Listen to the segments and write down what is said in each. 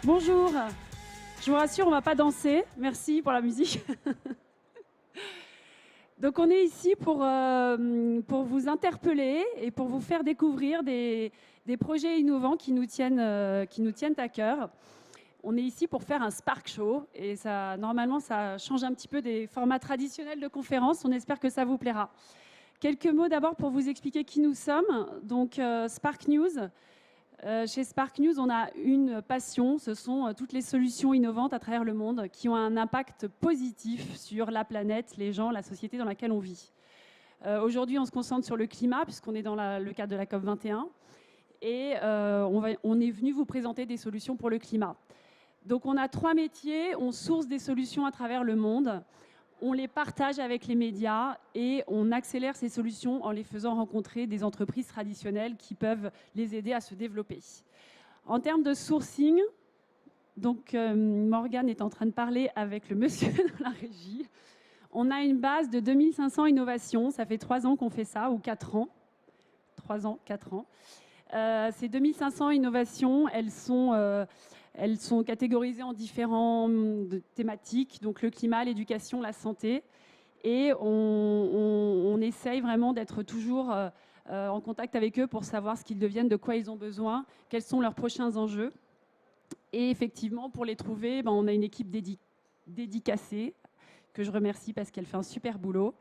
Bonjour, je vous rassure, on ne va pas danser. Merci pour la musique. Donc on est ici pour vous interpeller et pour vous faire découvrir des projets innovants qui nous tiennent à cœur. On est ici pour faire un Spark Show et normalement ça change un petit peu des formats traditionnels de conférences. On espère que ça vous plaira. Quelques mots d'abord pour vous expliquer qui nous sommes. Donc Spark News. Chez Spark News, on a une passion, ce sont toutes les solutions innovantes à travers le monde qui ont un impact positif sur la planète, les gens, la société dans laquelle on vit. Aujourd'hui, on se concentre sur le climat puisqu'on est dans le cadre de la COP21 et on est venu vous présenter des solutions pour le climat. Donc on a 3 métiers, on source des solutions à travers le monde, on les partage avec les médias et on accélère ces solutions en les faisant rencontrer des entreprises traditionnelles qui peuvent les aider à se développer. En termes de sourcing, donc Morgane est en train de parler avec le monsieur de la régie. On a une base de 2500 innovations, ça fait 3 ans qu'on fait ça, ou 4 ans. 3 ans, 4 ans. Ces 2500 innovations, elles sont catégorisées en différentes thématiques, donc le climat, l'éducation, la santé. Et on essaye vraiment d'être toujours en contact avec eux pour savoir ce qu'ils deviennent, de quoi ils ont besoin, quels sont leurs prochains enjeux. Et effectivement, pour les trouver, on a une équipe dédicacée, que je remercie parce qu'elle fait un super boulot.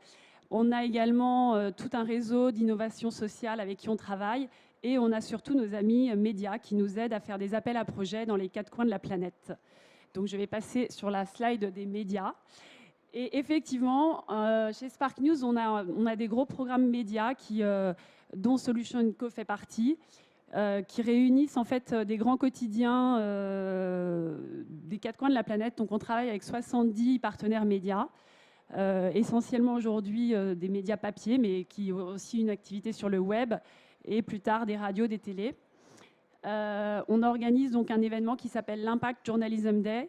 On a également tout un réseau d'innovation sociale avec qui on travaille. Et on a surtout nos amis médias qui nous aident à faire des appels à projets dans les 4 coins de la planète. Donc je vais passer sur la slide des médias. Et effectivement, chez Spark News, on a des gros programmes médias dont Solutions & Co fait partie, qui réunissent en fait des grands quotidiens des 4 coins de la planète. Donc on travaille avec 70 partenaires médias. Essentiellement aujourd'hui des médias papier, mais qui ont aussi une activité sur le web et plus tard des radios, des télés. On organise donc un événement qui s'appelle l'Impact Journalism Day,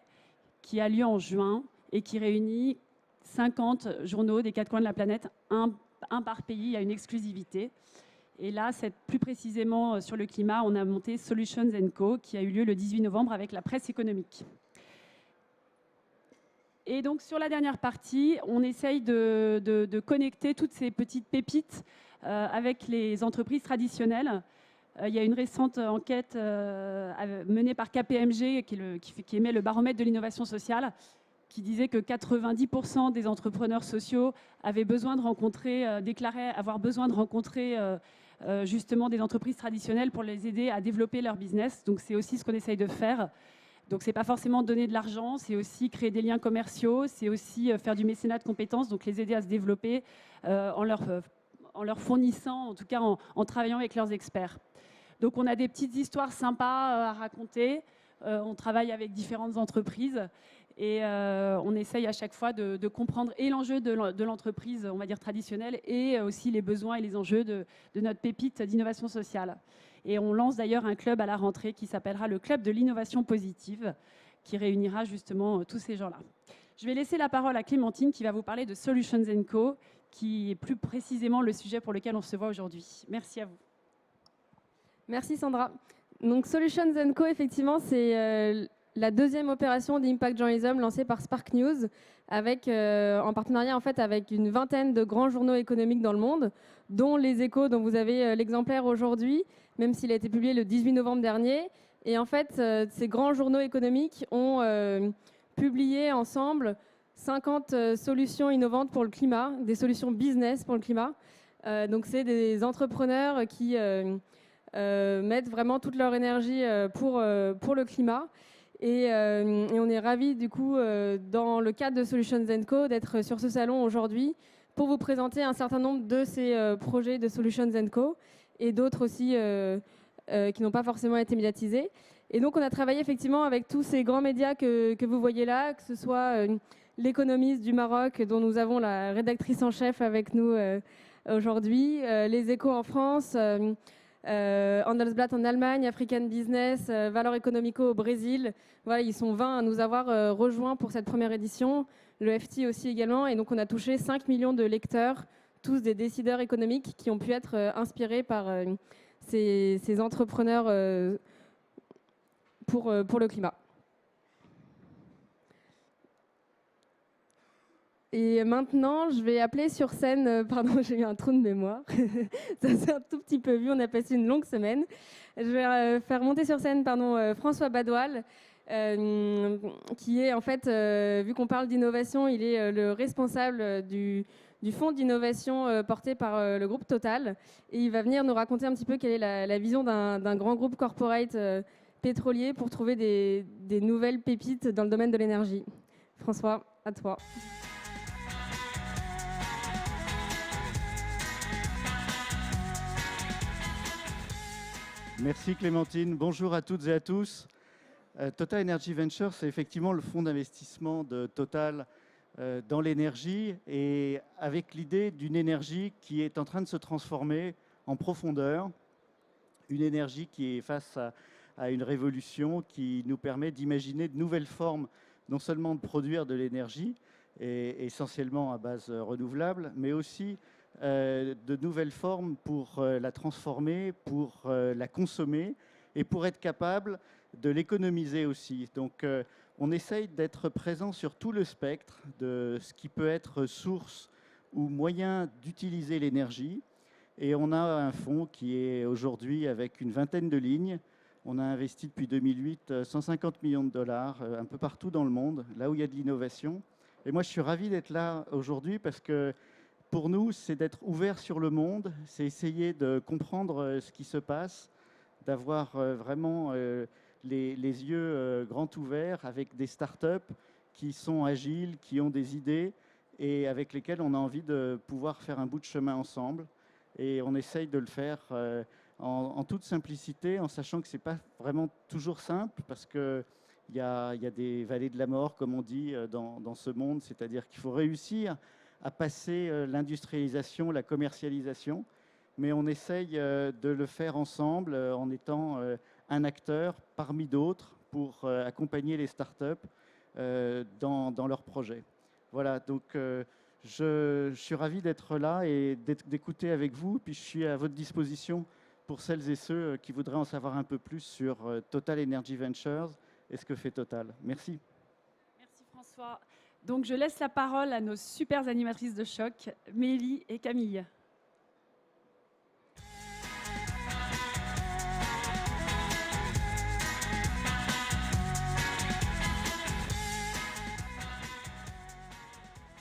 qui a lieu en juin et qui réunit 50 journaux des 4 coins de la planète, un par pays, à une exclusivité. Et là, plus précisément sur le climat, on a monté Solutions & Co, qui a eu lieu le 18 novembre avec la presse économique. Et donc sur la dernière partie, on essaye de connecter toutes ces petites pépites avec les entreprises traditionnelles. Il y a une récente enquête menée par KPMG qui émet le baromètre de l'innovation sociale, qui disait que 90% des entrepreneurs sociaux avaient besoin de rencontrer, déclaraient avoir besoin de rencontrer justement des entreprises traditionnelles pour les aider à développer leur business. Donc c'est aussi ce qu'on essaye de faire. Donc ce n'est pas forcément donner de l'argent, c'est aussi créer des liens commerciaux, c'est aussi faire du mécénat de compétences, donc les aider à se développer en leur fournissant, en tout cas en travaillant avec leurs experts. Donc on a des petites histoires sympas à raconter, on travaille avec différentes entreprises et on essaye à chaque fois de comprendre et l'enjeu de l'entreprise, on va dire traditionnelle, et aussi les besoins et les enjeux de notre pépite d'innovation sociale. Et on lance d'ailleurs un club à la rentrée qui s'appellera le Club de l'innovation positive, qui réunira justement tous ces gens-là. Je vais laisser la parole à Clémentine qui va vous parler de Solutions & Co, qui est plus précisément le sujet pour lequel on se voit aujourd'hui. Merci à vous. Merci Sandra. Donc Solutions & Co, effectivement, c'est la deuxième opération d'Impact Journalism lancée par Spark News, en partenariat en fait avec une vingtaine de grands journaux économiques dans le monde, dont Les Échos, dont vous avez l'exemplaire aujourd'hui, même s'il a été publié le 18 novembre dernier. Et en fait, ces grands journaux économiques ont publié ensemble 50 solutions innovantes pour le climat, des solutions business pour le climat. Donc c'est des entrepreneurs qui mettent vraiment toute leur énergie pour le climat. Et on est ravis du coup, dans le cadre de Solutions & Co, d'être sur ce salon aujourd'hui pour vous présenter un certain nombre de ces projets de Solutions & Co et d'autres aussi qui n'ont pas forcément été médiatisés. Et donc on a travaillé effectivement avec tous ces grands médias que vous voyez là, que ce soit l'Économiste du Maroc, dont nous avons la rédactrice en chef avec nous aujourd'hui, Les Échos en France, Handelsblatt en Allemagne, African Business, Valor Económico au Brésil. Voilà, ils sont 20 à nous avoir rejoints pour cette première édition. Le FT aussi également. Et donc on a touché 5 millions de lecteurs, tous des décideurs économiques qui ont pu être inspirés par ces entrepreneurs pour le climat. Et maintenant, je vais appeler sur scène, pardon, j'ai eu un trou de mémoire, ça s'est un tout petit peu vu, on a passé une longue semaine. Je vais faire monter sur scène François Badoil, qui est en fait, vu qu'on parle d'innovation, il est le responsable du fonds d'innovation porté par le groupe Total. Et il va venir nous raconter un petit peu quelle est la vision d'un grand groupe corporate pétrolier pour trouver des nouvelles pépites dans le domaine de l'énergie. François, à toi. Merci Clémentine. Bonjour à toutes et à tous. Total Energy Ventures, c'est effectivement le fonds d'investissement de Total dans l'énergie et avec l'idée d'une énergie qui est en train de se transformer en profondeur, une énergie qui est face à une révolution qui nous permet d'imaginer de nouvelles formes, non seulement de produire de l'énergie, et essentiellement à base renouvelable, mais aussi de nouvelles formes pour la transformer, pour la consommer et pour être capable de l'économiser aussi. Donc on essaye d'être présent sur tout le spectre de ce qui peut être source ou moyen d'utiliser l'énergie. Et on a un fonds qui est aujourd'hui avec une vingtaine de lignes. On a investi depuis 2008 150 millions de dollars un peu partout dans le monde, là où il y a de l'innovation. Et moi, je suis ravi d'être là aujourd'hui parce que pour nous, c'est d'être ouvert sur le monde, c'est essayer de comprendre ce qui se passe, d'avoir vraiment les yeux grands ouverts avec des startups qui sont agiles, qui ont des idées et avec lesquelles on a envie de pouvoir faire un bout de chemin ensemble. Et on essaye de le faire en toute simplicité, en sachant que ce n'est pas vraiment toujours simple parce qu'il y a des vallées de la mort, comme on dit, dans ce monde, c'est-à-dire qu'il faut réussir à passer l'industrialisation, la commercialisation, mais on essaye de le faire ensemble en étant un acteur parmi d'autres pour accompagner les startups dans leurs projets. Voilà, donc je suis ravi d'être là et d'écouter avec vous, puis je suis à votre disposition pour celles et ceux qui voudraient en savoir un peu plus sur Total Energy Ventures et ce que fait Total. Merci. Merci François. Donc je laisse la parole à nos super animatrices de choc, Mélie et Camille.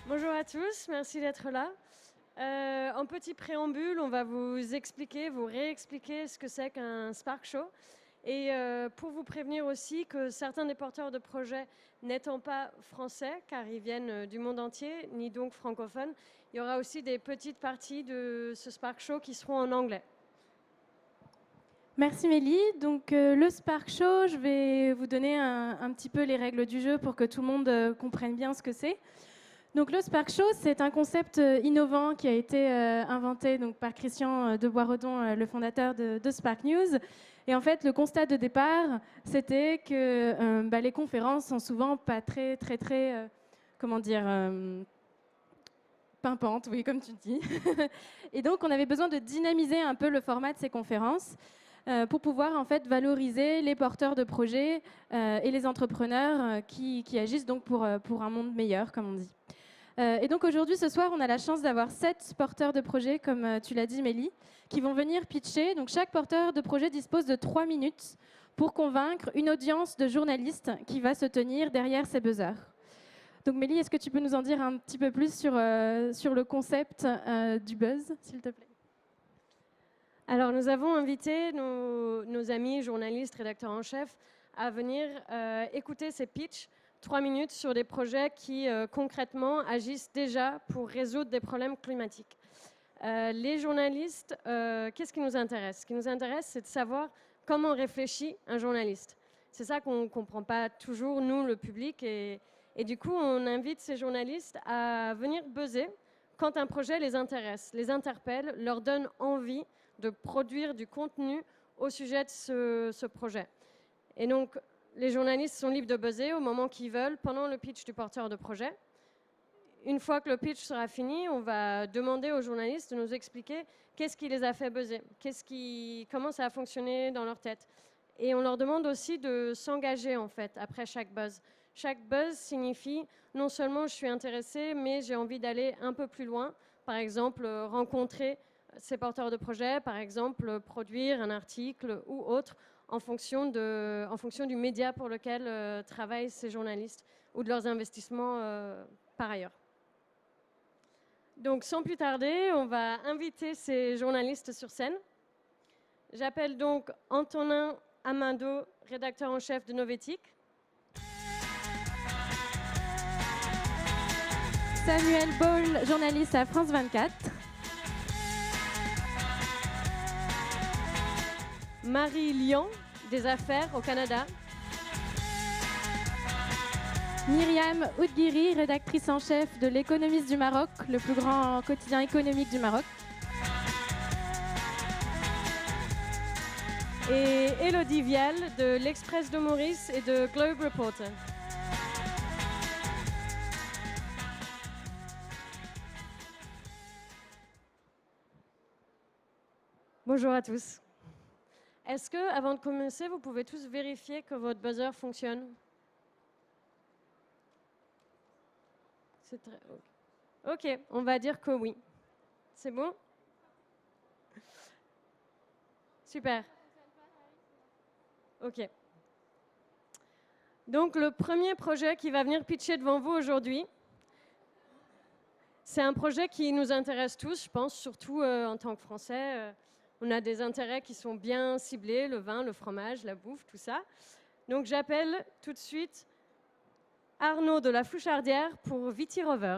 Bonjour à tous, merci d'être là. En petit préambule, on va vous expliquer, vous réexpliquer ce que c'est qu'un Spark Show. Et pour vous prévenir aussi que certains des porteurs de projets n'étant pas français, car ils viennent du monde entier, ni donc francophones, il y aura aussi des petites parties de ce Spark Show qui seront en anglais. Merci Mélie. Donc le Spark Show, je vais vous donner un petit peu les règles du jeu pour que tout le monde comprenne bien ce que c'est. Donc le Spark Show, c'est un concept innovant qui a été inventé donc, par Christian de Boisredon, le fondateur de Spark News. Et en fait, le constat de départ, c'était que les conférences sont souvent pas très, comment dire, pimpantes, oui, comme tu dis. Et donc, on avait besoin de dynamiser un peu le format de ces conférences pour pouvoir en fait valoriser les porteurs de projets et les entrepreneurs qui agissent donc pour un monde meilleur, comme on dit. Et donc aujourd'hui, ce soir, on a la chance d'avoir 7 porteurs de projets, comme tu l'as dit, Mélie, qui vont venir pitcher. Donc chaque porteur de projet dispose de 3 minutes pour convaincre une audience de journalistes qui va se tenir derrière ces buzzers. Donc Mélie, est-ce que tu peux nous en dire un petit peu plus sur le concept du buzz, s'il te plaît ? Alors nous avons invité nos amis journalistes, rédacteurs en chef à venir écouter ces pitchs 3 minutes sur des projets qui concrètement agissent déjà pour résoudre des problèmes climatiques. Les journalistes, qu'est-ce qui nous intéresse ? Ce qui nous intéresse, c'est de savoir comment réfléchit un journaliste. C'est ça qu'on ne comprend pas toujours, nous, le public. Et du coup, on invite ces journalistes à venir buzzer quand un projet les intéresse, les interpelle, leur donne envie de produire du contenu au sujet de ce projet. Et donc, les journalistes sont libres de buzzer au moment qu'ils veulent, pendant le pitch du porteur de projet. Une fois que le pitch sera fini, on va demander aux journalistes de nous expliquer qu'est-ce qui les a fait buzzer, comment ça a fonctionné dans leur tête. Et on leur demande aussi de s'engager, en fait, après chaque buzz. Chaque buzz signifie non seulement je suis intéressée, mais j'ai envie d'aller un peu plus loin. Par exemple, rencontrer ces porteurs de projets, par exemple, produire un article ou autre en fonction du média pour lequel travaillent ces journalistes ou de leurs investissements par ailleurs. Donc, sans plus tarder, on va inviter ces journalistes sur scène. J'appelle donc Antonin Amando, rédacteur en chef de Novétique. Samuel Ball, journaliste à France 24. Marie Lian, des affaires au Canada. Myriam Oudguiri, rédactrice en chef de L'Économiste du Maroc, le plus grand quotidien économique du Maroc. Et Élodie Vial, de l'Express de Maurice et de Globe Reporter. Bonjour à tous. Est-ce que, avant de commencer, vous pouvez tous vérifier que votre buzzer fonctionne? C'est très... Ok, on va dire que oui. C'est bon? Super. Ok. Donc, le premier projet qui va venir pitcher devant vous aujourd'hui, c'est un projet qui nous intéresse tous, je pense, surtout en tant que Français. On a des intérêts qui sont bien ciblés, le vin, le fromage, la bouffe, tout ça. Donc, j'appelle tout de suite Arnaud de la Fouchardière pour Viti Rover.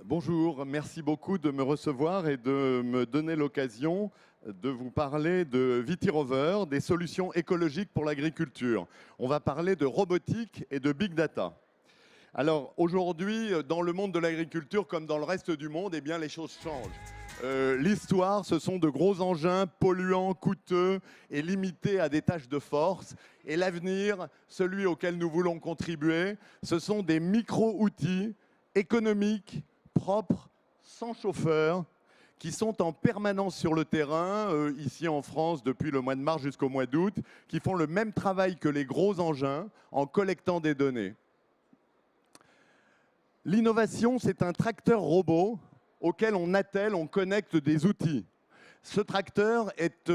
Bonjour, merci beaucoup de me recevoir et de me donner l'occasion de vous parler de Viti Rover, des solutions écologiques pour l'agriculture. On va parler de robotique et de big data. Alors aujourd'hui, dans le monde de l'agriculture comme dans le reste du monde, eh bien, les choses changent. L'histoire, ce sont de gros engins polluants, coûteux et limités à des tâches de force. Et l'avenir, celui auquel nous voulons contribuer, ce sont des micro-outils économiques, propres, sans chauffeur, qui sont en permanence sur le terrain, ici en France depuis le mois de mars jusqu'au mois d'août, qui font le même travail que les gros engins en collectant des données. L'innovation, c'est un tracteur robot auquel on attelle, on connecte des outils. Ce tracteur est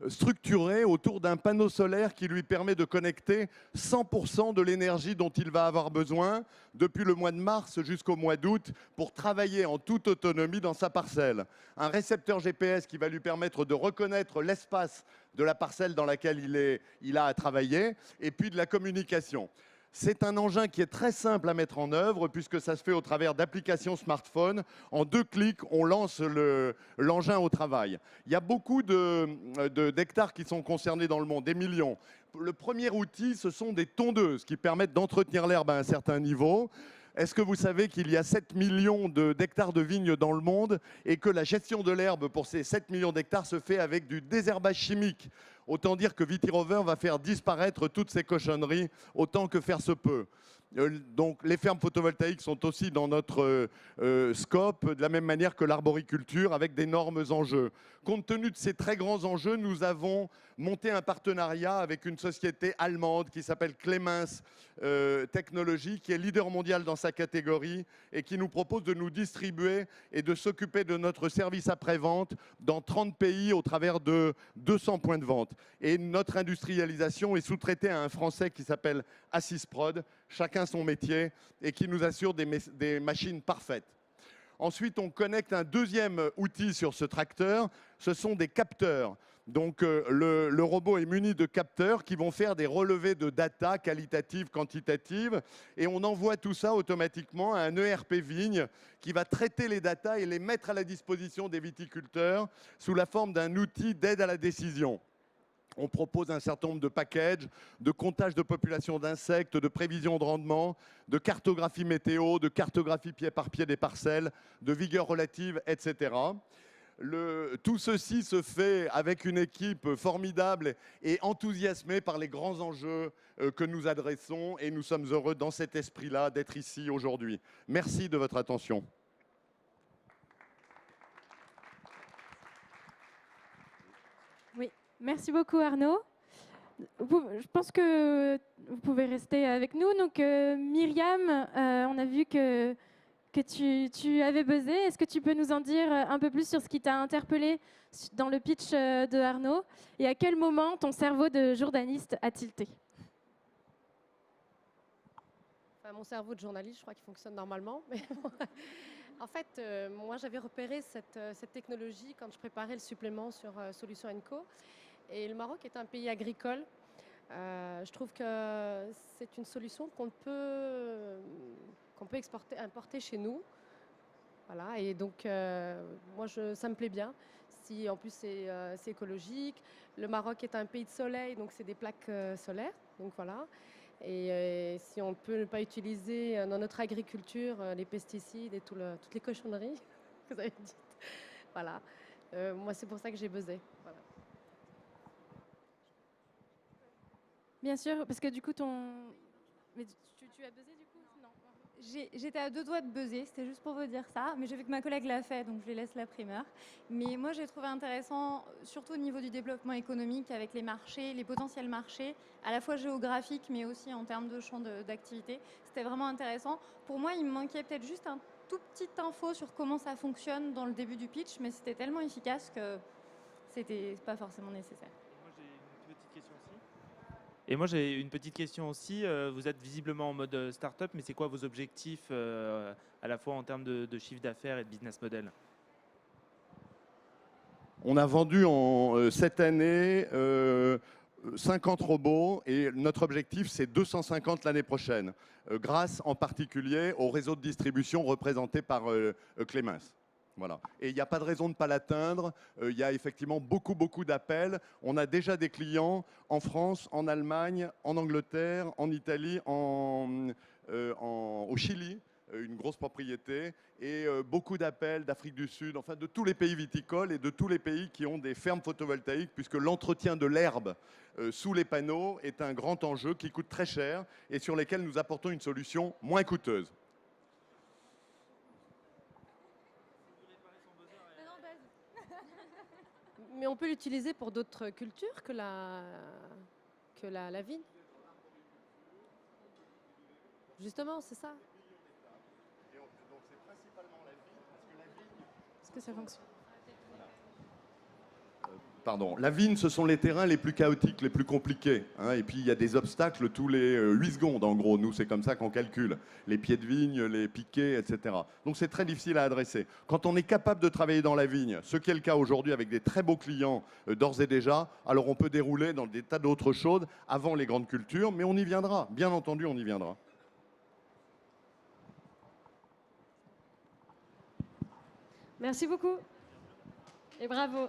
structuré autour d'un panneau solaire qui lui permet de connecter 100% de l'énergie dont il va avoir besoin depuis le mois de mars jusqu'au mois d'août pour travailler en toute autonomie dans sa parcelle. Un récepteur GPS qui va lui permettre de reconnaître l'espace de la parcelle dans laquelle il a à travailler et puis de la communication. C'est un engin qui est très simple à mettre en œuvre puisque ça se fait au travers d'applications smartphone. En 2 clics, on lance l'engin au travail. Il y a beaucoup d'hectares qui sont concernés dans le monde, des millions. Le premier outil, ce sont des tondeuses qui permettent d'entretenir l'herbe à un certain niveau. Est-ce que vous savez qu'il y a 7 millions d'hectares de vignes dans le monde et que la gestion de l'herbe pour ces 7 millions d'hectares se fait avec du désherbage chimique? Autant dire que Viti Rover va faire disparaître toutes ces cochonneries autant que faire se peut. Donc les fermes photovoltaïques sont aussi dans notre scope, de la même manière que l'arboriculture, avec d'énormes enjeux. Compte tenu de ces très grands enjeux, nous avons monté un partenariat avec une société allemande qui s'appelle Clemens Technologies, qui est leader mondial dans sa catégorie et qui nous propose de nous distribuer et de s'occuper de notre service après-vente dans 30 pays au travers de 200 points de vente. Et notre industrialisation est sous-traitée à un Français qui s'appelle Assisprod, chacun son métier, et qui nous assure des machines parfaites. Ensuite, on connecte un deuxième outil sur ce tracteur, ce sont des capteurs. Donc le robot est muni de capteurs qui vont faire des relevés de data qualitatives, quantitatives, et on envoie tout ça automatiquement à un ERP Vigne qui va traiter les datas et les mettre à la disposition des viticulteurs sous la forme d'un outil d'aide à la décision. On propose un certain nombre de packages, de comptage de population d'insectes, de prévision de rendement, de cartographie météo, de cartographie pied par pied des parcelles, de vigueur relative, etc. Tout ceci se fait avec une équipe formidable et enthousiasmée par les grands enjeux que nous adressons, et nous sommes heureux dans cet esprit-là d'être ici aujourd'hui. Merci de votre attention. Merci beaucoup Arnaud. Je pense que vous pouvez rester avec nous. Donc Myriam, on a vu que tu avais buzzé. Est-ce que tu peux nous en dire un peu plus sur ce qui t'a interpellé dans le pitch de Arnaud et à quel moment ton cerveau de journaliste a tilté? Enfin, mon cerveau de journaliste, je crois qu'il fonctionne normalement. Mais en fait, moi, j'avais repéré cette technologie quand je préparais le supplément sur Solutions & Co. Et le Maroc est un pays agricole. Je trouve que c'est une solution qu'on peut importer chez nous. Voilà, et donc, moi, ça me plaît bien. Si en plus c'est écologique. Le Maroc est un pays de soleil, donc c'est des plaques solaires. Donc voilà. Et si on ne peut pas utiliser dans notre agriculture les pesticides et toutes les cochonneries que vous avez dites, voilà. Moi, c'est pour ça que j'ai buzzé. Voilà. Bien sûr, parce que du coup, Mais tu as buzzé du coup? Non. J'étais à 2 doigts de buzzer, c'était juste pour vous dire ça, mais j'ai vu que ma collègue l'a fait, donc je lui laisse la primeur. Mais moi, j'ai trouvé intéressant, surtout au niveau du développement économique, avec les marchés, les potentiels marchés, à la fois géographiques, mais aussi en termes de champ d'activité. C'était vraiment intéressant. Pour moi, il me manquait peut-être juste un tout petit info sur comment ça fonctionne dans le début du pitch, mais c'était tellement efficace que c'était pas forcément nécessaire. Et moi, j'ai une petite question aussi. Vous êtes visiblement en mode start-up, mais c'est quoi vos objectifs à la fois en termes de chiffre d'affaires et de business model? On a vendu cette année 50 robots et notre objectif, c'est 250 l'année prochaine, grâce en particulier au réseau de distribution représenté par Clémence. Voilà. Et il n'y a pas de raison de ne pas l'atteindre. Il y a effectivement beaucoup d'appels. On a déjà des clients en France, en Allemagne, en Angleterre, en Italie, au Chili, une grosse propriété, et beaucoup d'appels d'Afrique du Sud, enfin de tous les pays viticoles et de tous les pays qui ont des fermes photovoltaïques, puisque l'entretien de l'herbe sous les panneaux est un grand enjeu qui coûte très cher et sur lesquels nous apportons une solution moins coûteuse. Mais on peut l'utiliser pour d'autres cultures que la vigne. Justement, c'est ça. Est-ce que ça fonctionne? Pardon. La vigne, ce sont les terrains les plus chaotiques, les plus compliqués. Hein, et puis, il y a des obstacles tous les 8 secondes, en gros. Nous, c'est comme ça qu'on calcule. Les pieds de vigne, les piquets, etc. Donc, c'est très difficile à adresser. Quand on est capable de travailler dans la vigne, ce qui est le cas aujourd'hui avec des très beaux clients d'ores et déjà, alors on peut dérouler dans des tas d'autres choses avant les grandes cultures, mais on y viendra. Bien entendu, on y viendra. Merci beaucoup. Et bravo.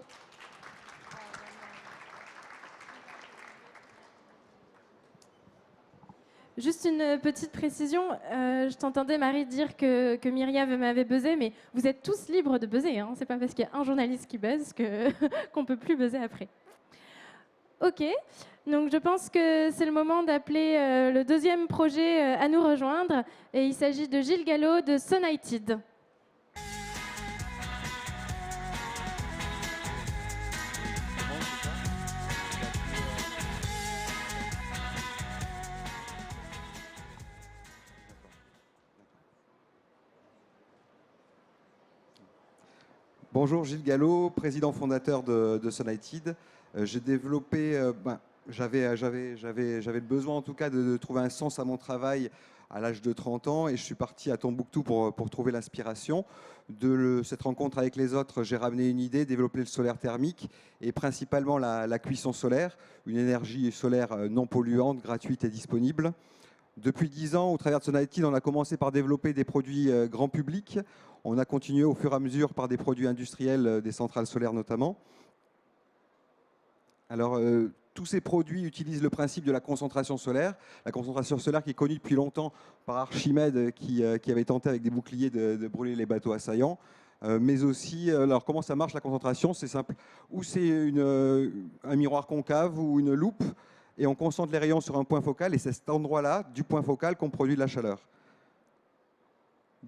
Juste une petite précision, je t'entendais Marie dire que Myriam m'avait buzzé, mais vous êtes tous libres de buzzer, hein. C'est pas parce qu'il y a un journaliste qui buzz qu'on peut plus buzzer après. Ok, donc je pense que c'est le moment d'appeler le deuxième projet à nous rejoindre, et il s'agit de Gilles Gallo de Sonited. Bonjour, Gilles Gallo, président fondateur de Sonited. J'ai développé, j'avais le besoin en tout cas de trouver un sens à mon travail à l'âge de 30 ans et je suis parti à Tombouctou pour trouver l'inspiration. De cette rencontre avec les autres, j'ai ramené une idée, développer le solaire thermique et principalement la cuisson solaire, une énergie solaire non polluante, gratuite et disponible. Depuis 10 ans, au travers de Sonited, on a commencé par développer des produits grand public. On a continué au fur et à mesure par des produits industriels, des centrales solaires notamment. Alors, tous ces produits utilisent le principe de la concentration solaire. La concentration solaire qui est connue depuis longtemps par Archimède qui avait tenté avec des boucliers de brûler les bateaux assaillants. Mais aussi, alors comment ça marche la concentration? C'est simple. Ou c'est un miroir concave ou une loupe et on concentre les rayons sur un point focal et c'est cet endroit-là, du point focal, qu'on produit de la chaleur.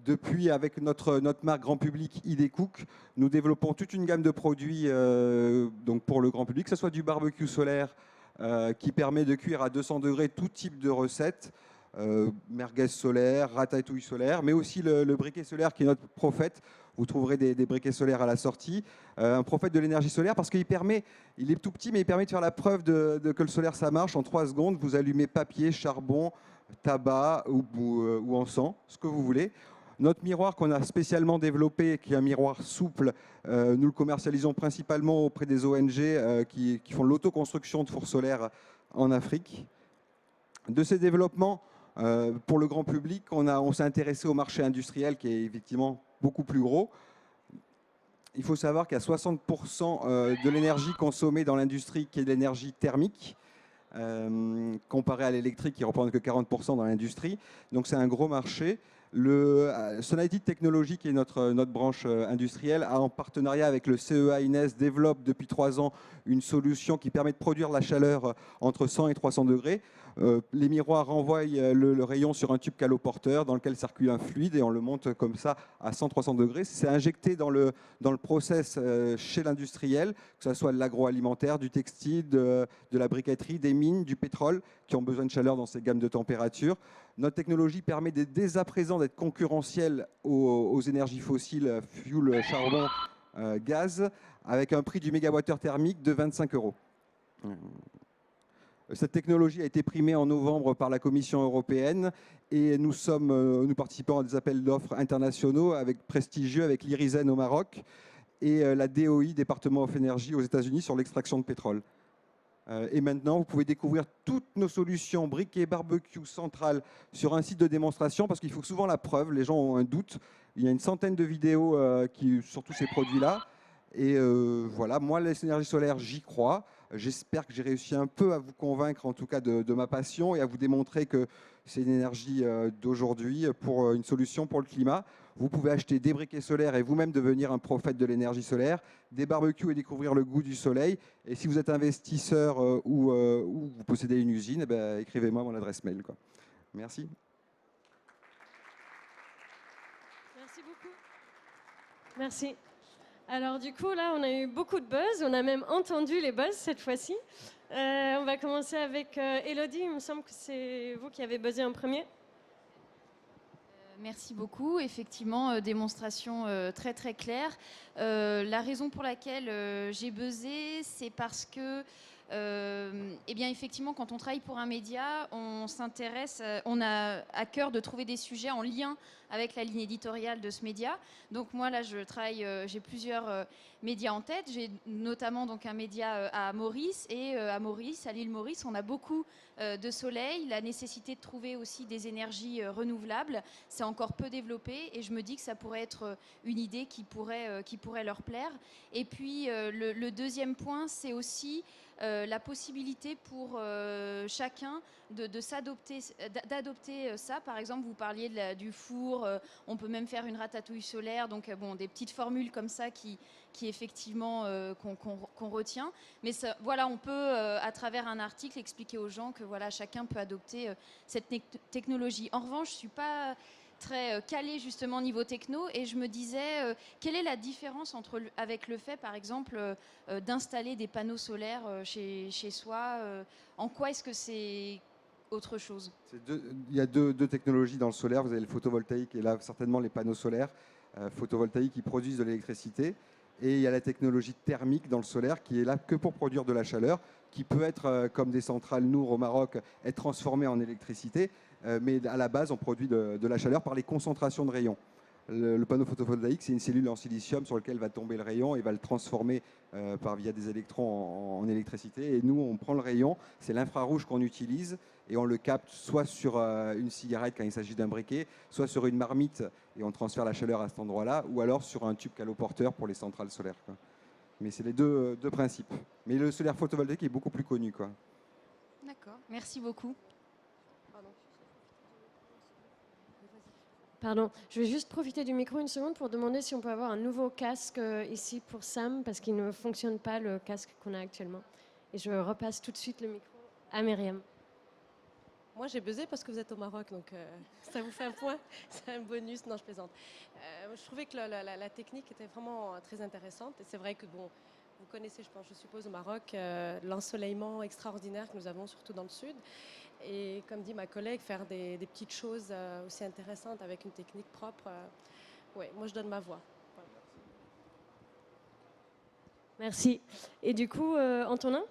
Depuis, avec notre marque grand public ID Cook, nous développons toute une gamme de produits donc pour le grand public, que ce soit du barbecue solaire qui permet de cuire à 200 degrés tout type de recettes, merguez solaire, ratatouille solaire, mais aussi le briquet solaire qui est notre prophète. Vous trouverez des briquets solaires à la sortie. Un prophète de l'énergie solaire parce qu'il est tout petit, mais il permet de faire la preuve que le solaire, ça marche. En 3 secondes, vous allumez papier, charbon, tabac ou encens, ce que vous voulez. Notre miroir qu'on a spécialement développé, qui est un miroir souple, nous le commercialisons principalement auprès des ONG qui font l'autoconstruction de fours solaires en Afrique. De ces développements, pour le grand public, on s'est intéressé au marché industriel qui est effectivement beaucoup plus gros. Il faut savoir qu'il y a 60% de l'énergie consommée dans l'industrie qui est de l'énergie thermique, comparé à l'électrique qui ne représente que 40% dans l'industrie. Donc c'est un gros marché. Sonaitide Technologies, qui est notre branche industrielle, a en partenariat avec le CEA INES, développe depuis 3 ans une solution qui permet de produire la chaleur entre 100 et 300 degrés. Les miroirs renvoient le rayon sur un tube caloporteur dans lequel circule un fluide et on le monte comme ça à 100-300 degrés. C'est injecté dans le process chez l'industriel, que ce soit de l'agroalimentaire, du textile, de la briqueterie, des mines, du pétrole, qui ont besoin de chaleur dans ces gammes de température. Notre technologie permet dès à présent d'être concurrentielle aux énergies fossiles, fuel, charbon, gaz, avec un prix du mégawattheure thermique de 25 €. Cette technologie a été primée en novembre par la Commission européenne et nous participons à des appels d'offres internationaux prestigieux avec l'Irizen au Maroc et la DOI, Département of Energy aux États-Unis, sur l'extraction de pétrole. Et maintenant, vous pouvez découvrir toutes nos solutions briquet, barbecue, centrale sur un site de démonstration parce qu'il faut souvent la preuve, les gens ont un doute. Il y a une centaine de vidéos sur tous ces produits-là. Et voilà, moi, les énergies solaires, j'y crois. J'espère que j'ai réussi un peu à vous convaincre, en tout cas, de ma passion et à vous démontrer que c'est une énergie d'aujourd'hui pour une solution pour le climat. Vous pouvez acheter des briquets solaires et vous-même devenir un prophète de l'énergie solaire, des barbecues et découvrir le goût du soleil. Et si vous êtes investisseur ou vous possédez une usine, écrivez-moi mon adresse mail, quoi. Merci. Merci beaucoup. Merci. Alors du coup, là, on a eu beaucoup de buzz. On a même entendu les buzz cette fois-ci. On va commencer avec Elodie. Il me semble que c'est vous qui avez buzzé en premier. Merci beaucoup. Effectivement, démonstration très très claire. La raison pour laquelle j'ai buzzé, c'est parce que eh bien, effectivement, quand on travaille pour un média, on s'intéresse, on a à cœur de trouver des sujets en lien avec la ligne éditoriale de ce média. Donc moi, là, je travaille, j'ai plusieurs médias en tête. J'ai notamment donc un média à Maurice. Et à Maurice, à l'île Maurice, on a beaucoup de soleil. La nécessité de trouver aussi des énergies renouvelables, c'est encore peu développé. Et je me dis que ça pourrait être une idée qui pourrait leur plaire. Et puis, le deuxième point, c'est aussi la possibilité pour chacun d'adopter ça. Par exemple, vous parliez du four, on peut même faire une ratatouille solaire, donc bon, des petites formules comme ça qui effectivement qu'on retient. Mais ça, voilà, on peut à travers un article expliquer aux gens que voilà, chacun peut adopter cette technologie. En revanche, je suis pas très calé justement niveau techno et je me disais quelle est la différence avec le fait par exemple d'installer des panneaux solaires chez soi, en quoi est-ce que c'est autre chose? Il y a deux technologies dans le solaire, vous avez le photovoltaïque et là certainement les panneaux solaires photovoltaïques qui produisent de l'électricité, et il y a la technologie thermique dans le solaire qui est là que pour produire de la chaleur, qui peut être comme des centrales Nour au Maroc, être transformée en électricité. Mais à la base, on produit de la chaleur par les concentrations de rayons. Le panneau photovoltaïque, c'est une cellule en silicium sur laquelle va tomber le rayon et va le transformer via des électrons en électricité. Et nous, on prend le rayon, c'est l'infrarouge qu'on utilise et on le capte soit sur une cigarette quand il s'agit d'un briquet, soit sur une marmite et on transfère la chaleur à cet endroit-là, ou alors sur un tube caloporteur pour les centrales solaires, quoi. Mais c'est les deux principes. Mais le solaire photovoltaïque est beaucoup plus connu, quoi. D'accord, merci beaucoup. Pardon, je vais juste profiter du micro une seconde pour demander si on peut avoir un nouveau casque ici pour Sam, parce qu'il ne fonctionne pas le casque qu'on a actuellement. Et je repasse tout de suite le micro à Myriam. Moi, j'ai buzzé parce que vous êtes au Maroc, donc ça vous fait un point, c'est un bonus. Non, je plaisante. Je trouvais que la technique était vraiment très intéressante. Et c'est vrai que, bon, vous connaissez, je suppose, au Maroc, l'ensoleillement extraordinaire que nous avons, surtout dans le sud. Et comme dit ma collègue, faire des petites choses aussi intéressantes avec une technique propre, ouais, moi, je donne ma voix. Voilà. Merci. Et du coup, Antonin ?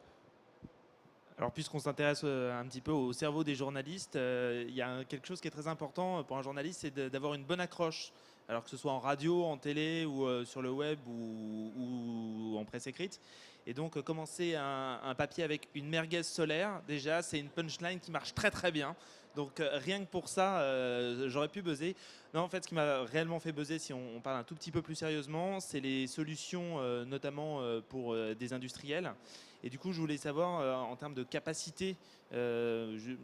Alors, puisqu'on s'intéresse un petit peu au cerveau des journalistes, il y a quelque chose qui est très important pour un journaliste, c'est d'avoir une bonne accroche. Alors que ce soit en radio, en télé ou sur le web ou en presse écrite. Et donc, commencer un papier avec une merguez solaire, déjà, c'est une punchline qui marche très très bien. Donc, rien que pour ça, j'aurais pu buzzer. Non, en fait, ce qui m'a réellement fait buzzer, si on parle un tout petit peu plus sérieusement, c'est les solutions, notamment pour des industriels. Et du coup, je voulais savoir, en termes de capacité,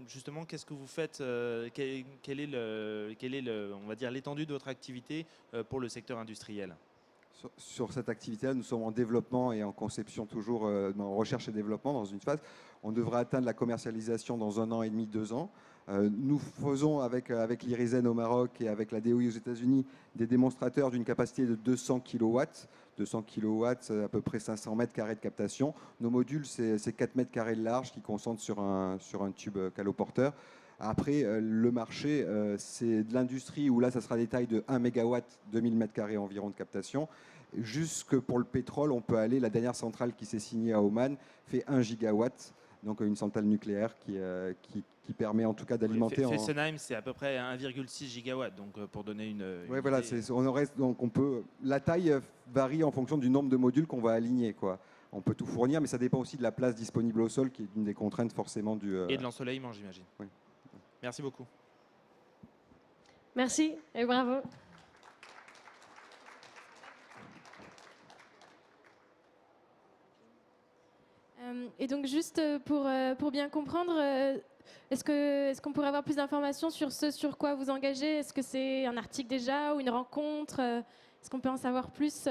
justement, qu'est-ce que vous faites, quel est on va dire, l'étendue de votre activité pour le secteur industriel ? Sur cette activité-là, nous sommes en développement et en conception toujours, en recherche et développement dans une phase. On devrait atteindre la commercialisation dans 1 an et demi, 2 ans. Nous faisons avec l'IRISEN au Maroc et avec la DOI aux États-Unis des démonstrateurs d'une capacité de 200 kW. 200 kW, à peu près 500 mètres carrés de captation. Nos modules, c'est 4 mètres carrés de large qui concentrent sur un tube caloporteur. Après, le marché, c'est de l'industrie où là, ça sera des tailles de 1 MW, 2000 mètres carrés environ de captation. Jusque pour le pétrole, on peut aller, la dernière centrale qui s'est signée à Oman fait 1 gigawatt, donc une centrale nucléaire qui permet en tout cas d'alimenter. Fessenheim, c'est à peu près 1,6 gigawatts, donc pour donner une. Oui, voilà, la taille varie en fonction du nombre de modules qu'on va aligner, quoi. On peut tout fournir, mais ça dépend aussi de la place disponible au sol, qui est une des contraintes forcément du. Et de l'ensoleillement, j'imagine. Oui. Merci beaucoup. Merci et bravo. Et donc juste pour bien comprendre, est-ce qu'on pourrait avoir plus d'informations sur ce sur quoi vous engagez? Est-ce que c'est un article déjà ou une rencontre? Est-ce qu'on peut en savoir plus?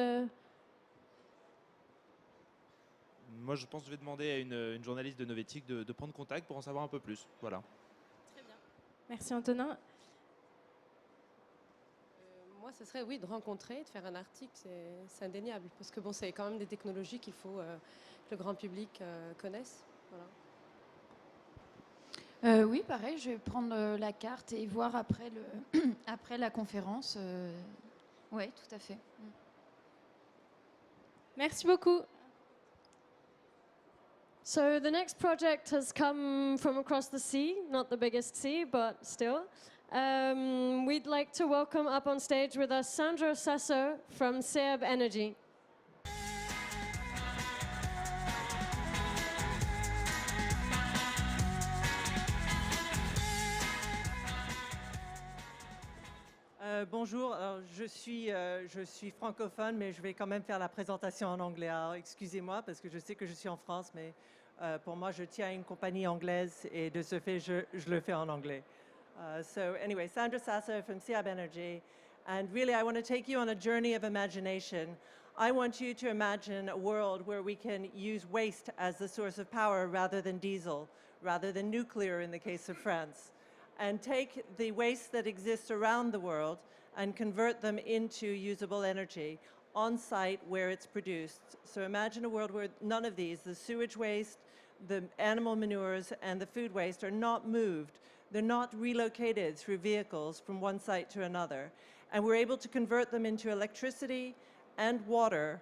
Moi, je pense que je vais demander à une journaliste de Novetic de prendre contact pour en savoir un peu plus. Voilà. Très bien. Merci Antonin. Moi, ce serait, oui, de rencontrer, de faire un article, c'est indéniable. Parce que bon, c'est quand même des technologies qu'il faut que le grand public connaisse. Voilà. Oui, pareil, je vais prendre la carte et voir après, après la conférence. Oui, tout à fait. Merci beaucoup. So the next project has come from across the sea, not the biggest sea, but still. We'd like to welcome up on stage with us Sandra Sasso from SEAB Energy. Bonjour, alors, je suis francophone, mais je vais quand même faire la présentation en anglais. Alors, excusez-moi, parce que je sais que je suis en France, mais pour moi, je tiens à une compagnie anglaise et de ce fait, je le fais en anglais. So anyway, Sandra Sasso from SEAB Energy, and really I want to take you on a journey of imagination. I want you to imagine a world where we can use waste as the source of power rather than diesel, rather than nuclear in the case of France, and take the waste that exists around the world and convert them into usable energy on site where it's produced. So imagine a world where none of these, the sewage waste, the animal manures, and the food waste are not moved. They're not relocated through vehicles from one site to another. And we're able to convert them into electricity and water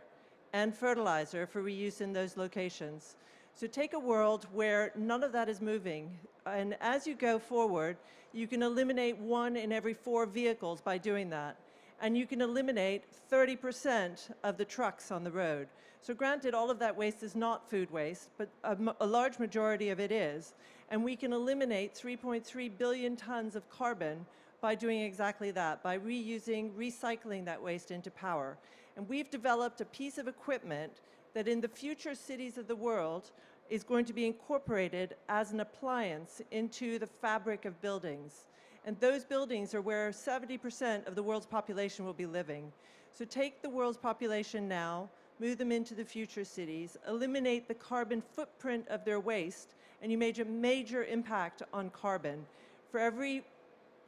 and fertilizer for reuse in those locations. So take a world where none of that is moving. And as you go forward, you can eliminate 1 in every 4 vehicles by doing that. And you can eliminate 30% of the trucks on the road. So granted, all of that waste is not food waste, but a large majority of it is. And we can eliminate 3.3 billion tons of carbon by doing exactly that, by reusing, recycling that waste into power. And we've developed a piece of equipment that in the future cities of the world is going to be incorporated as an appliance into the fabric of buildings. And those buildings are where 70% of the world's population will be living. So take the world's population now, move them into the future cities, eliminate the carbon footprint of their waste, and you made a major impact on carbon. For every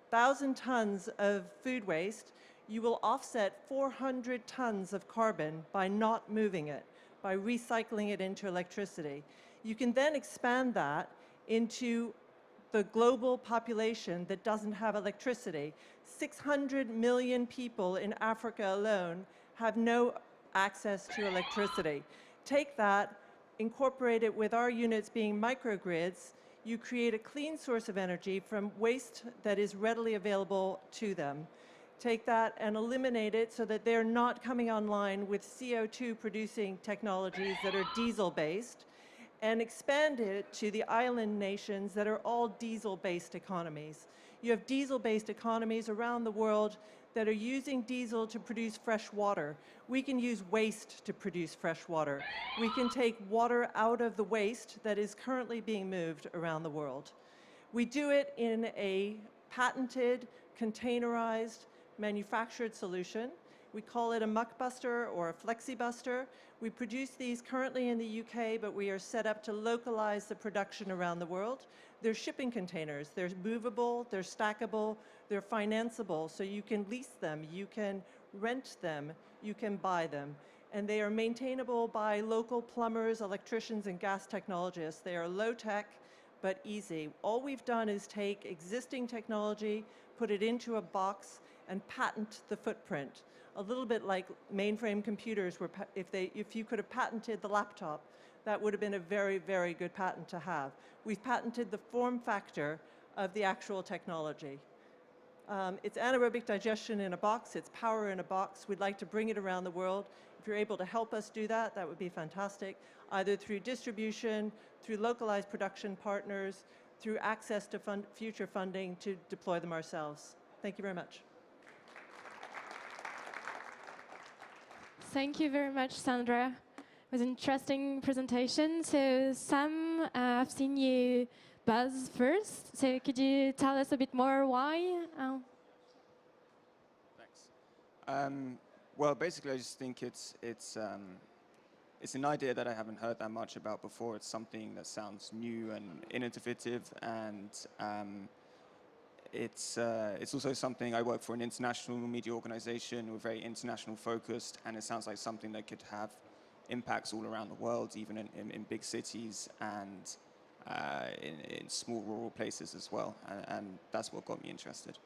1,000 tons of food waste, you will offset 400 tons of carbon by not moving it, by recycling it into electricity. You can then expand that into the global population that doesn't have electricity. 600 million people in Africa alone have no access to electricity. Take that, incorporate it with our units being microgrids, you create a clean source of energy from waste that is readily available to them. Take that and eliminate it so that they're not coming online with CO2 producing technologies that are diesel-based, and expand it to the island nations that are all diesel-based economies. You have diesel-based economies around the world that are using diesel to produce fresh water. We can use waste to produce fresh water. We can take water out of the waste that is currently being moved around the world. We do it in a patented, containerized, manufactured solution. We call it a muckbuster or a flexibuster. We produce these currently in the UK, but we are set up to localize the production around the world. They're shipping containers. They're movable, they're stackable, they're financeable, so you can lease them, you can rent them, you can buy them. And they are maintainable by local plumbers, electricians, and gas technologists. They are low-tech, but easy. All we've done is take existing technology, put it into a box, and patent the footprint. A little bit like mainframe computers, where if you could have patented the laptop, that would have been a very, very good patent to have. We've patented the form factor of the actual technology. It's anaerobic digestion in a box, it's power in a box. We'd like to bring it around the world. If you're able to help us do that, that would be fantastic, either through distribution, through localized production partners, through access to future funding to deploy them ourselves. Thank you very much. Thank you very much, Sandra. It was an interesting presentation. So Sam, I've seen you buzz first. So could you tell us a bit more why? Thanks. Well, basically, I just think it's an idea that I haven't heard that much about before. It's something that sounds new and innovative, and it's also something. I work for an international media organization. We're very international focused, and it sounds like something that could have impacts all around the world, even in big cities and in small rural places as well. And that's what got me interested.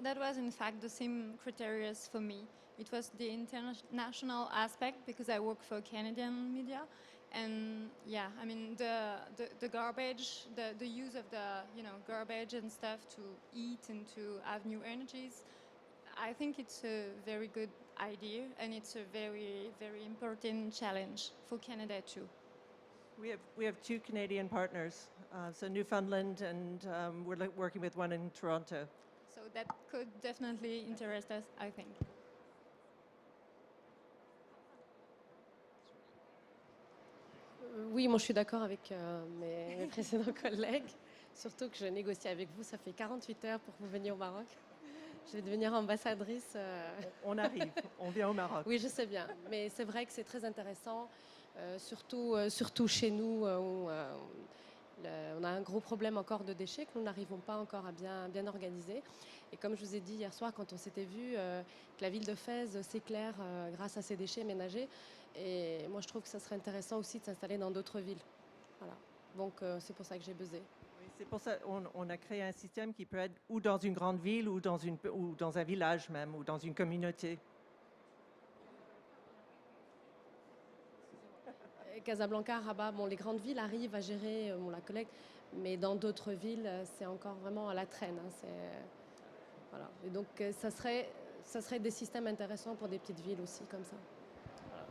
That was in fact the same criteria for me. It was the international aspect because I work for Canadian media, and yeah, I mean the garbage, the use of the garbage and stuff to eat and to have new energies. I think it's a very good idea, and it's a very, very important challenge for Canada too. We have two Canadian partners, so Newfoundland, and we're working with one in Toronto. So that could definitely interest us, I think. Oui, moi je suis d'accord avec mes précédents collègues, surtout que je négocie avec vous, ça fait 48 heures pour que vous veniez au Maroc. Je vais devenir ambassadrice. On arrive, on vient au Maroc. Oui, je sais bien, mais c'est vrai que c'est très intéressant, surtout chez nous où on a un gros problème encore de déchets que nous n'arrivons pas encore à bien organiser. Et comme je vous ai dit hier soir, quand on s'était vu, que la ville de Fès s'éclaire grâce à ces déchets ménagers. Et moi, je trouve que ça serait intéressant aussi de s'installer dans d'autres villes. Voilà. Donc, c'est pour ça que j'ai buzzé. Oui, c'est pour ça qu'on a créé un système qui peut être ou dans une grande ville ou dans un village même, ou dans une communauté. Casablanca, Rabat, bon, les grandes villes arrivent à gérer, la collecte, mais dans d'autres villes, c'est encore vraiment à la traîne. Hein, voilà. Et donc, ça serait des systèmes intéressants pour des petites villes aussi, comme ça. Voilà.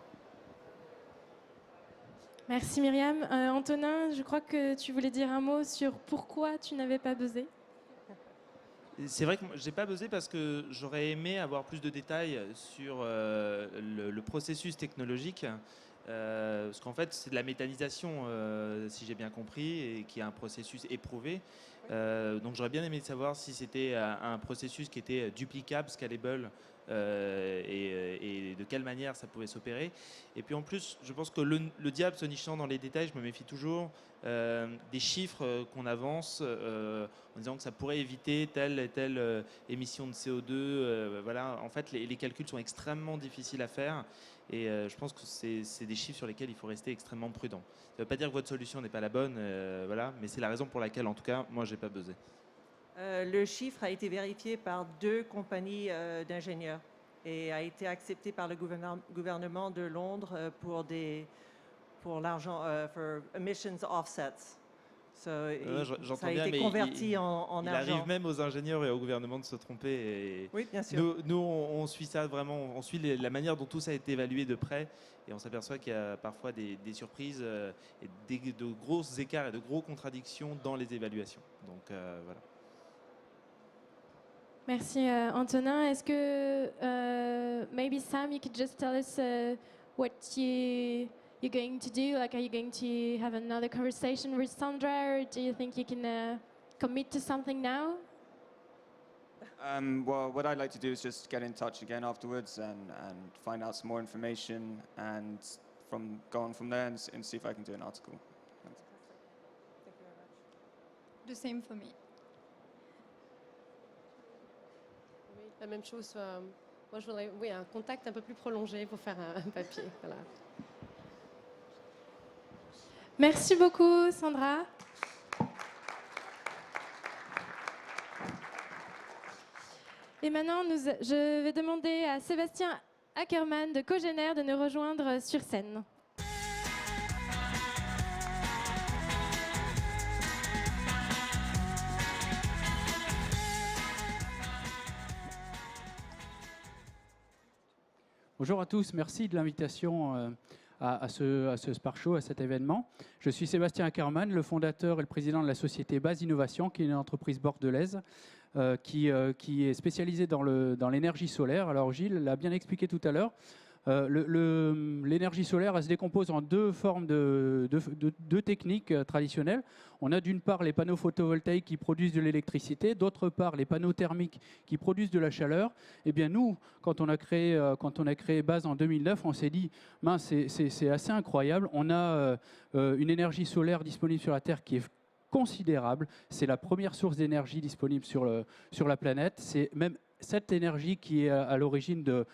Merci Myriam. Antonin, je crois que tu voulais dire un mot sur pourquoi tu n'avais pas buzzé. C'est vrai que j'ai pas buzzé parce que j'aurais aimé avoir plus de détails sur le processus technologique. Parce qu'en fait, c'est de la méthanisation, si j'ai bien compris, et qui est un processus éprouvé. Donc j'aurais bien aimé savoir si c'était un processus qui était duplicable, scalable, et de quelle manière ça pouvait s'opérer. Et puis en plus, je pense que le diable se nichant dans les détails, je me méfie toujours des chiffres qu'on avance en disant que ça pourrait éviter telle et telle émission de CO2. Voilà. En fait, les calculs sont extrêmement difficiles à faire. Et je pense que c'est des chiffres sur lesquels il faut rester extrêmement prudent. Ça ne veut pas dire que votre solution n'est pas la bonne, voilà, mais c'est la raison pour laquelle, en tout cas, moi, je n'ai pas buzzé. Le chiffre a été vérifié par 2 compagnies d'ingénieurs et a été accepté par le gouvernement de Londres pour l'argent, for emissions offsets. Ça a été converti en il argent. arrive même aux ingénieurs et au gouvernement de se tromper. Et oui, bien sûr. Nous, on suit ça vraiment, on suit la manière dont tout ça a été évalué de près, et on s'aperçoit qu'il y a parfois des surprises et de gros écarts et de grosses contradictions dans les évaluations. Donc voilà. Merci Antonin. Est-ce que maybe Sam, you could just tell us what you're going to do? Like, are you going to have another conversation with Sandra, or do you think you can commit to something now? Well, what I'd like to do is just get in touch again afterwards and find out some more information and go on from there and see if I can do an article. Thanks. Thank you very much. The same for me. Oui, la même chose. Moi, je voudrais un contact un peu plus prolongé pour faire un papier. Voilà. Merci beaucoup, Sandra. Et maintenant, je vais demander à Sébastien Ackermann de Cogénère de nous rejoindre sur scène. Bonjour à tous, merci de l'invitation à ce Spark Show, à cet événement. Je suis Sébastien Ackermann, le fondateur et le président de la société Base Innovation, qui est une entreprise bordelaise qui est spécialisée dans l'énergie solaire. Alors Gilles l'a bien expliqué tout à l'heure. L'énergie solaire, elle se décompose en 2 formes de techniques traditionnelles. On a d'une part les panneaux photovoltaïques qui produisent de l'électricité, d'autre part les panneaux thermiques qui produisent de la chaleur. Eh bien nous, quand on a créé Base en 2009, on s'est dit, mince, c'est assez incroyable. On a une énergie solaire disponible sur la Terre qui est considérable. C'est la première source d'énergie disponible sur la planète. C'est même cette énergie qui est à l'origine de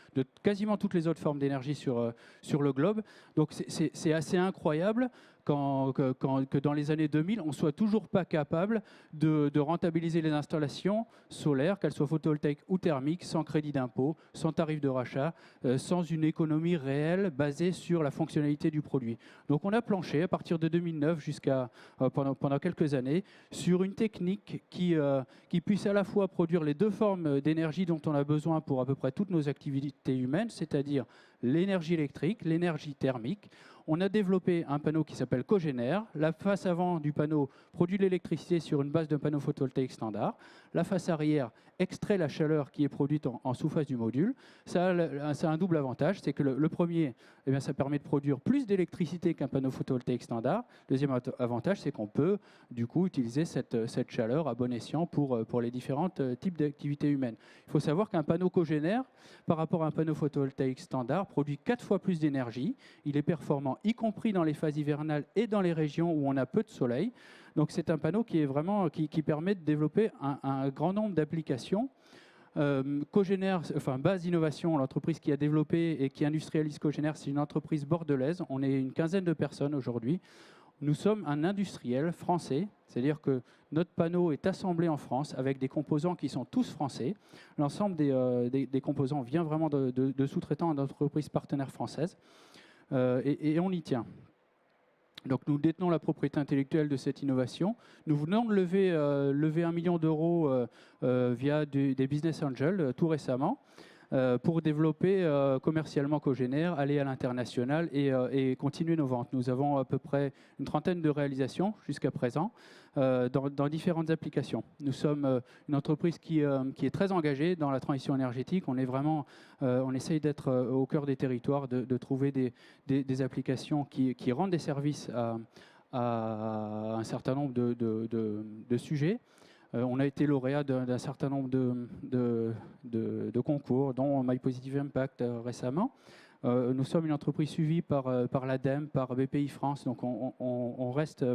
quasiment toutes les autres formes d'énergie sur le globe. Donc c'est assez incroyable que dans les années 2000, on ne soit toujours pas capable de rentabiliser les installations solaires, qu'elles soient photovoltaïques ou thermiques, sans crédit d'impôt, sans tarif de rachat, sans une économie réelle basée sur la fonctionnalité du produit. Donc on a planché à partir de 2009 jusqu'à pendant quelques années sur une technique qui puisse à la fois produire les 2 formes d'énergie dont on a besoin pour à peu près toutes nos activités humaines, c'est-à-dire l'énergie électrique, l'énergie thermique. On a développé un panneau qui s'appelle Cogénère. La face avant du panneau produit de l'électricité sur une base d'un panneau photovoltaïque standard. La face arrière extrait la chaleur qui est produite en sous-face du module. Ça a un double avantage, c'est que le premier, eh bien, ça permet de produire plus d'électricité qu'un panneau photovoltaïque standard. Deuxième avantage, c'est qu'on peut du coup utiliser cette chaleur à bon escient pour les différents types d'activités humaines. Il faut savoir qu'un panneau Cogénère, par rapport à un panneau photovoltaïque standard, produit 4 fois plus d'énergie. Il est performant, y compris dans les phases hivernales et dans les régions où on a peu de soleil. Donc c'est un panneau qui permet de développer un grand nombre d'applications. Cogénère, enfin Base Innovation, l'entreprise qui a développé et qui industrialise Cogénère, c'est une entreprise bordelaise. On est une quinzaine de personnes aujourd'hui. Nous sommes un industriel français, c'est-à-dire que notre panneau est assemblé en France avec des composants qui sont tous français. L'ensemble des composants vient vraiment de sous-traitants d'entreprises partenaires françaises et on y tient. Donc nous détenons la propriété intellectuelle de cette innovation. Nous venons de lever 1 million d'euros via des business angels tout récemment. pour développer commercialement Cogénère, aller à l'international et continuer nos ventes. Nous avons à peu près une trentaine de réalisations jusqu'à présent dans différentes applications. Nous sommes une entreprise qui est très engagée dans la transition énergétique. On est vraiment, on essaye d'être au cœur des territoires, de trouver des applications qui rendent des services à un certain nombre de sujets. On a été lauréat d'un certain nombre de concours, dont My Positive Impact récemment. Nous sommes une entreprise suivie par l'ADEME, par BPI France, donc on reste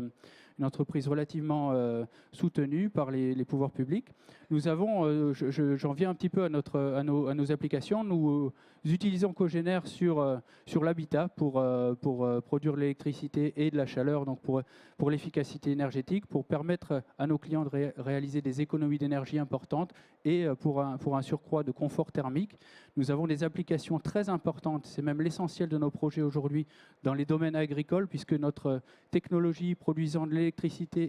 une entreprise relativement soutenue par les pouvoirs publics. Nous avons, j'en viens un petit peu à nos applications, nous utilisons Cogénère sur l'habitat pour produire de l'électricité et de la chaleur, donc pour l'efficacité énergétique, pour permettre à nos clients de réaliser des économies d'énergie importantes et pour un surcroît de confort thermique. Nous avons des applications très importantes, c'est même l'essentiel de nos projets aujourd'hui dans les domaines agricoles, puisque notre technologie produisant de l'électricité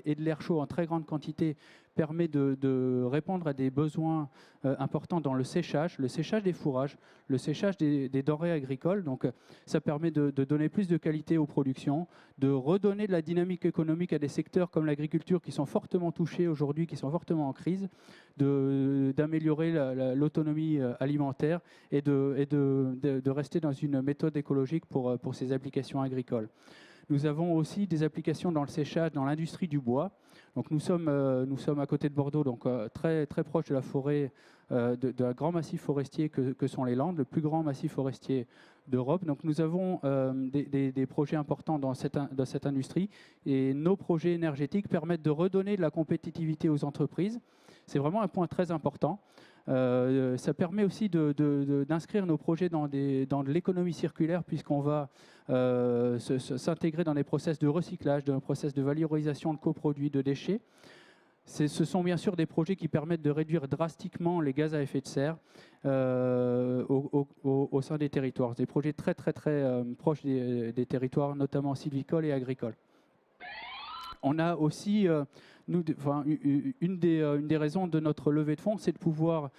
et de l'air chaud en très grande quantité permet de répondre à des besoins importants dans le séchage des fourrages, le séchage des denrées agricoles. Donc ça permet de donner plus de qualité aux productions, de redonner de la dynamique économique à des secteurs comme l'agriculture qui sont fortement touchés aujourd'hui, qui sont fortement en crise, d'améliorer l'autonomie alimentaire et de rester dans une méthode écologique pour ces applications agricoles. Nous avons aussi des applications dans le séchage, dans l'industrie du bois. Donc nous sommes à côté de Bordeaux, donc très, très proche de la forêt, d'un grand massif forestier que sont les Landes, le plus grand massif forestier d'Europe. Donc nous avons des projets importants dans cette industrie et nos projets énergétiques permettent de redonner de la compétitivité aux entreprises. C'est vraiment un point très important. Ça permet aussi d'inscrire nos projets dans de l'économie circulaire puisqu'on va s'intégrer dans des process de recyclage, dans des process de valorisation de coproduits, de déchets. Ce sont bien sûr des projets qui permettent de réduire drastiquement les gaz à effet de serre au sein des territoires. Des projets très très très proches des territoires, notamment sylvicoles et agricoles. On a aussi, une des raisons de notre levée de fonds, c'est de pouvoir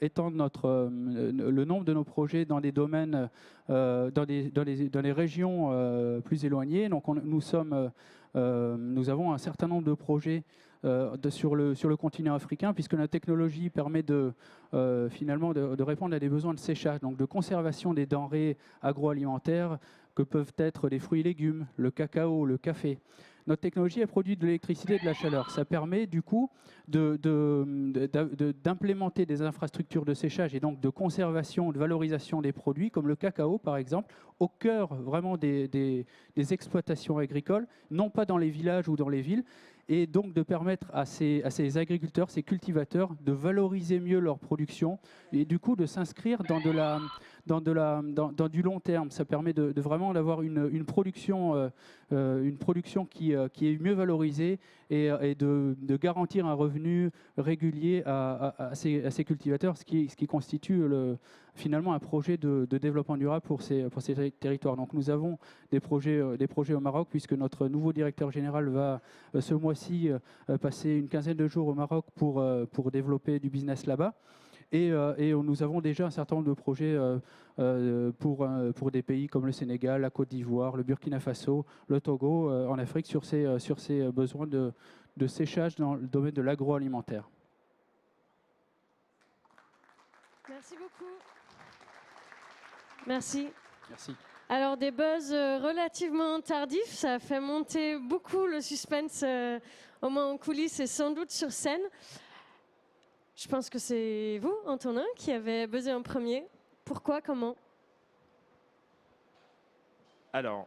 étendre le nombre de nos projets dans des domaines, dans les régions plus éloignées. Donc nous avons un certain nombre de projets sur le continent africain, puisque la technologie permet finalement de répondre à des besoins de séchage, donc de conservation des denrées agroalimentaires que peuvent être les fruits et légumes, le cacao, le café. Notre technologie a produit de l'électricité et de la chaleur. Ça permet du coup d'implémenter des infrastructures de séchage et donc de conservation, de valorisation des produits, comme le cacao par exemple, au cœur vraiment des exploitations agricoles, non pas dans les villages ou dans les villes, et donc de permettre à ces agriculteurs, ces cultivateurs, de valoriser mieux leur production et du coup de s'inscrire dans du long terme. Ça permet de vraiment d'avoir une production qui est mieux valorisée et de garantir un revenu régulier à ces cultivateurs, ce qui constitue finalement un projet de développement durable pour ces territoires. Donc nous avons des projets au Maroc, puisque notre nouveau directeur général va ce mois-ci passer une quinzaine de jours au Maroc pour développer du business là-bas. Et nous avons déjà un certain nombre de projets pour des pays comme le Sénégal, la Côte d'Ivoire, le Burkina Faso, le Togo, en Afrique, sur ces besoins de séchage dans le domaine de l'agroalimentaire. Merci beaucoup. Merci. Merci. Alors, des buzz relativement tardifs, ça a fait monter beaucoup le suspense, au moins en coulisses et sans doute sur scène. Je pense que c'est vous, Antonin, qui avez buzzé en premier. Pourquoi, comment? Alors,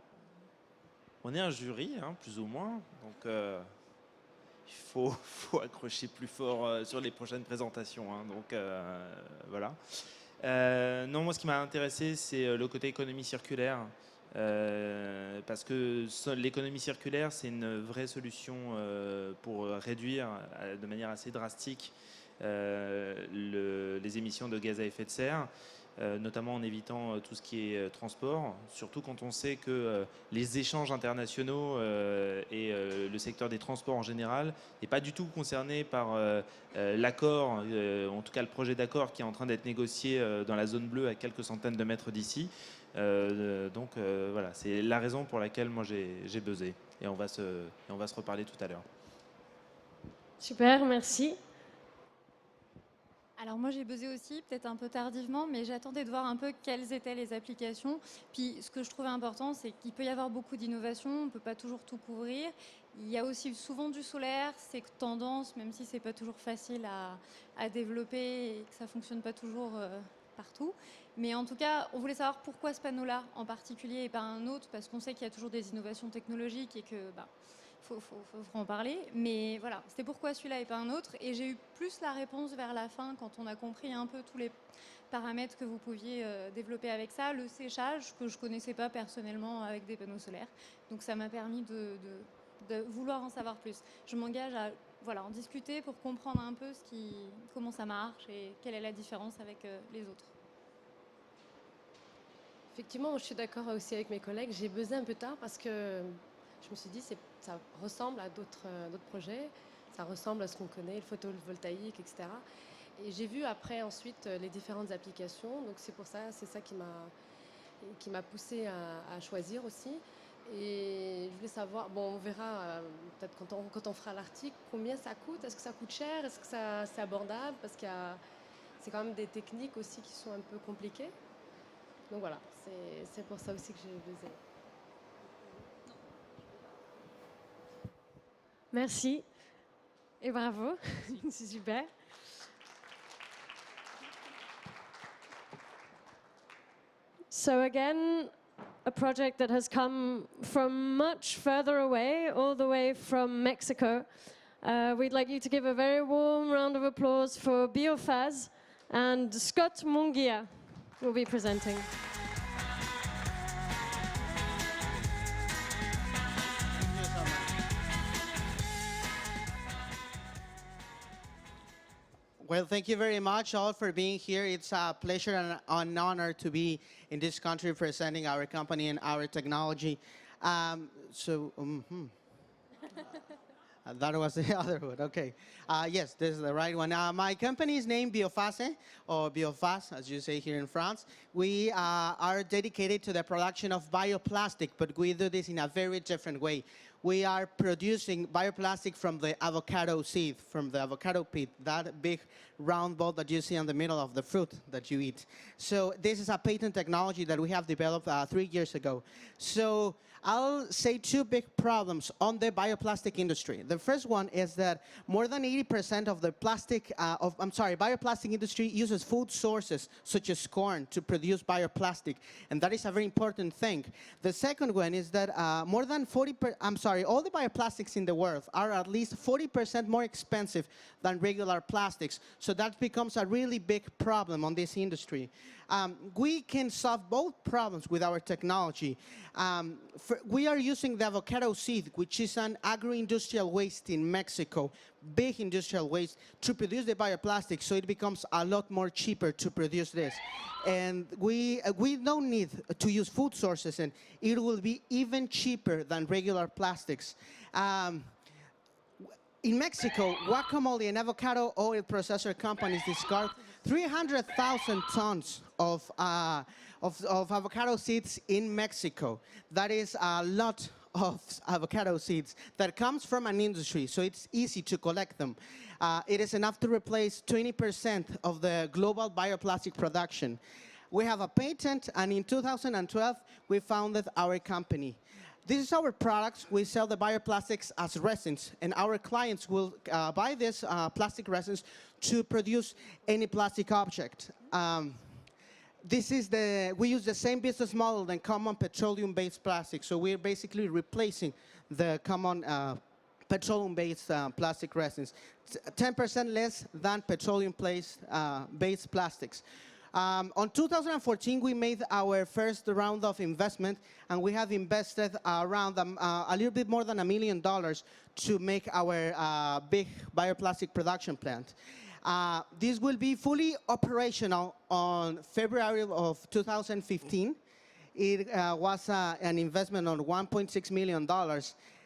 on est un jury, plus ou moins, donc il faut accrocher plus fort sur les prochaines présentations. Donc voilà. Non, moi, ce qui m'a intéressé, c'est le côté économie circulaire. Parce que l'économie circulaire, c'est une vraie solution pour réduire de manière assez drastique les émissions de gaz à effet de serre. notamment en évitant tout ce qui est transport, surtout quand on sait que les échanges internationaux et le secteur des transports en général n'est pas du tout concerné par l'accord, en tout cas le projet d'accord qui est en train d'être négocié dans la zone bleue à quelques centaines de mètres d'ici. Donc voilà, c'est la raison pour laquelle moi j'ai buzzé. Et on va se reparler tout à l'heure. Super, merci. Alors moi j'ai buzzé aussi, peut-être un peu tardivement, mais j'attendais de voir un peu quelles étaient les applications. Puis ce que je trouvais important, c'est qu'il peut y avoir beaucoup d'innovations, on ne peut pas toujours tout couvrir. Il y a aussi souvent du solaire, c'est tendance, même si ce n'est pas toujours facile à développer et que ça ne fonctionne pas toujours partout. Mais en tout cas, on voulait savoir pourquoi ce panneau-là en particulier et pas un autre, parce qu'on sait qu'il y a toujours des innovations technologiques et que... faut en parler, mais voilà, c'était pourquoi celui-là et pas un autre, et j'ai eu plus la réponse vers la fin quand on a compris un peu tous les paramètres que vous pouviez développer avec ça, le séchage que je connaissais pas personnellement avec des panneaux solaires, donc ça m'a permis de vouloir en savoir plus. Je m'engage à en discuter pour comprendre un peu comment ça marche et quelle est la différence avec les autres. Effectivement, je suis d'accord aussi avec mes collègues, j'ai buzzé un peu tard parce que je me suis dit ça ressemble à d'autres projets, ça ressemble à ce qu'on connaît, le photovoltaïque, etc. Et j'ai vu après ensuite les différentes applications, donc c'est ça qui m'a poussé à choisir aussi. Et je voulais savoir, bon on verra peut-être quand on fera l'article, combien ça coûte, est-ce que ça coûte cher, est-ce que c'est abordable, parce que c'est quand même des techniques aussi qui sont un peu compliquées. Donc voilà, c'est pour ça aussi que j'ai buzzé. Merci et bravo, c'est super. So again, a project that has come from much further away, all the way from Mexico. We'd like you to give a very warm round of applause for Biofaz, and Scott Mungia will be presenting. Well, thank you very much all for being here. It's a pleasure and an honor to be in this country presenting our company and our technology. That was the other one, okay. Yes, this is the right one. My company is named Biofaz, or Biofaz, as you say here in France. We are dedicated to the production of bioplastic, but we do this in a very different way. We are producing bioplastic from the avocado seed, from the avocado pit, that big round ball that you see in the middle of the fruit that you eat. So this is a patent technology that we have developed 3 years ago. So I'll say two big problems on the bioplastic industry. The first one is that more than 80% of the bioplastic industry uses food sources such as corn to produce bioplastic, and that is a very important thing. The second one is that all the bioplastics in the world are at least 40% more expensive than regular plastics, so that becomes a really big problem on this industry. We can solve both problems with our technology. We are using the avocado seed, which is an agro-industrial waste in Mexico, big industrial waste, to produce the bioplastic, so it becomes a lot more cheaper to produce this. And we don't need to use food sources, and it will be even cheaper than regular plastics. In Mexico, guacamole and avocado oil processor companies discard 300,000 tons of avocado seeds in Mexico. That is a lot of avocado seeds that comes from an industry, so it's easy to collect them. It is enough to replace 20% of the global bioplastic production. We have a patent, and in 2012, we founded our company. This is our product. We sell the bioplastics as resins, and our clients will buy this plastic resins to produce any plastic object. We use the same business model than common petroleum-based plastic, so we're basically replacing the common petroleum-based plastic resins. 10% less than petroleum-based plastics. On 2014, we made our first round of investment, and we have invested around a little bit more than $1 million to make our big bioplastic production plant. This will be fully operational on February of 2015. It was an investment of $1.6 million.